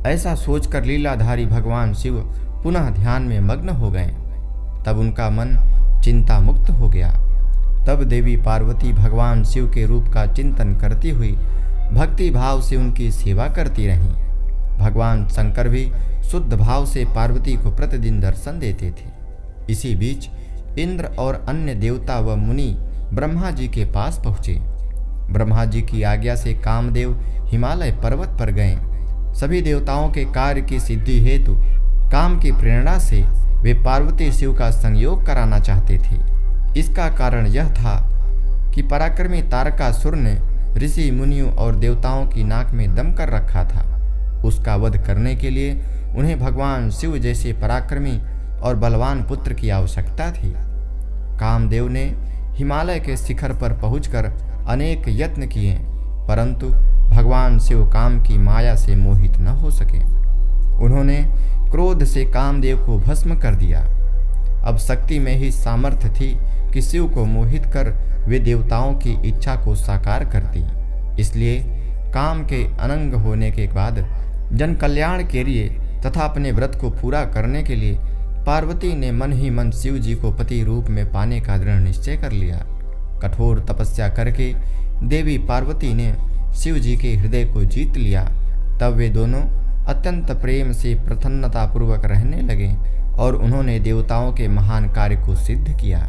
[SPEAKER 1] ऐसा सोचकर लीलाधारी भगवान शिव पुनः ध्यान में मग्न हो गए। तब उनका मन चिंता मुक्त हो गया। तब देवी पार्वती भगवान शिव के रूप का चिंतन करती हुई भक्ति भाव से उनकी सेवा करती रहीं। भगवान शंकर भी शुद्ध भाव से पार्वती को प्रतिदिन दर्शन देते थे। इसी बीच इंद्र और अन्य देवता व मुनि ब्रह्मा जी के पास पहुँचे। ब्रह्मा जी की आज्ञा से कामदेव हिमालय पर्वत पर गए। सभी देवताओं के कार्य की सिद्धि हेतु काम की प्रेरणा से वे पार्वती शिव का संयोग कराना चाहते थे। इसका कारण यह था कि पराक्रमी तारकासुर ने ऋषि मुनियों और देवताओं की नाक में दम कर रखा था। उसका वध करने के लिए उन्हें भगवान शिव जैसे पराक्रमी और बलवान पुत्र की आवश्यकता थी। कामदेव ने हिमालय के शिखर पर पहुंचकर अनेक यत्न किए, परंतु भगवान शिव काम की माया से मोहित न हो सके। उन्होंने क्रोध से कामदेव को भस्म कर दिया। अब शक्ति में ही सामर्थ्य थी कि शिव को मोहित कर वे देवताओं की इच्छा को साकार करती। इसलिए काम के अनंग होने के बाद जन कल्याण के लिए तथा अपने व्रत को पूरा करने के लिए पार्वती ने मन ही मन शिव जी को पति रूप में पाने का दृढ़ निश्चय कर लिया। कठोर तपस्या करके देवी पार्वती ने शिव जी के हृदय को जीत लिया। तब वे दोनों अत्यंत प्रेम से प्रसन्नतापूर्वक रहने लगे और उन्होंने देवताओं के महान कार्य को सिद्ध किया।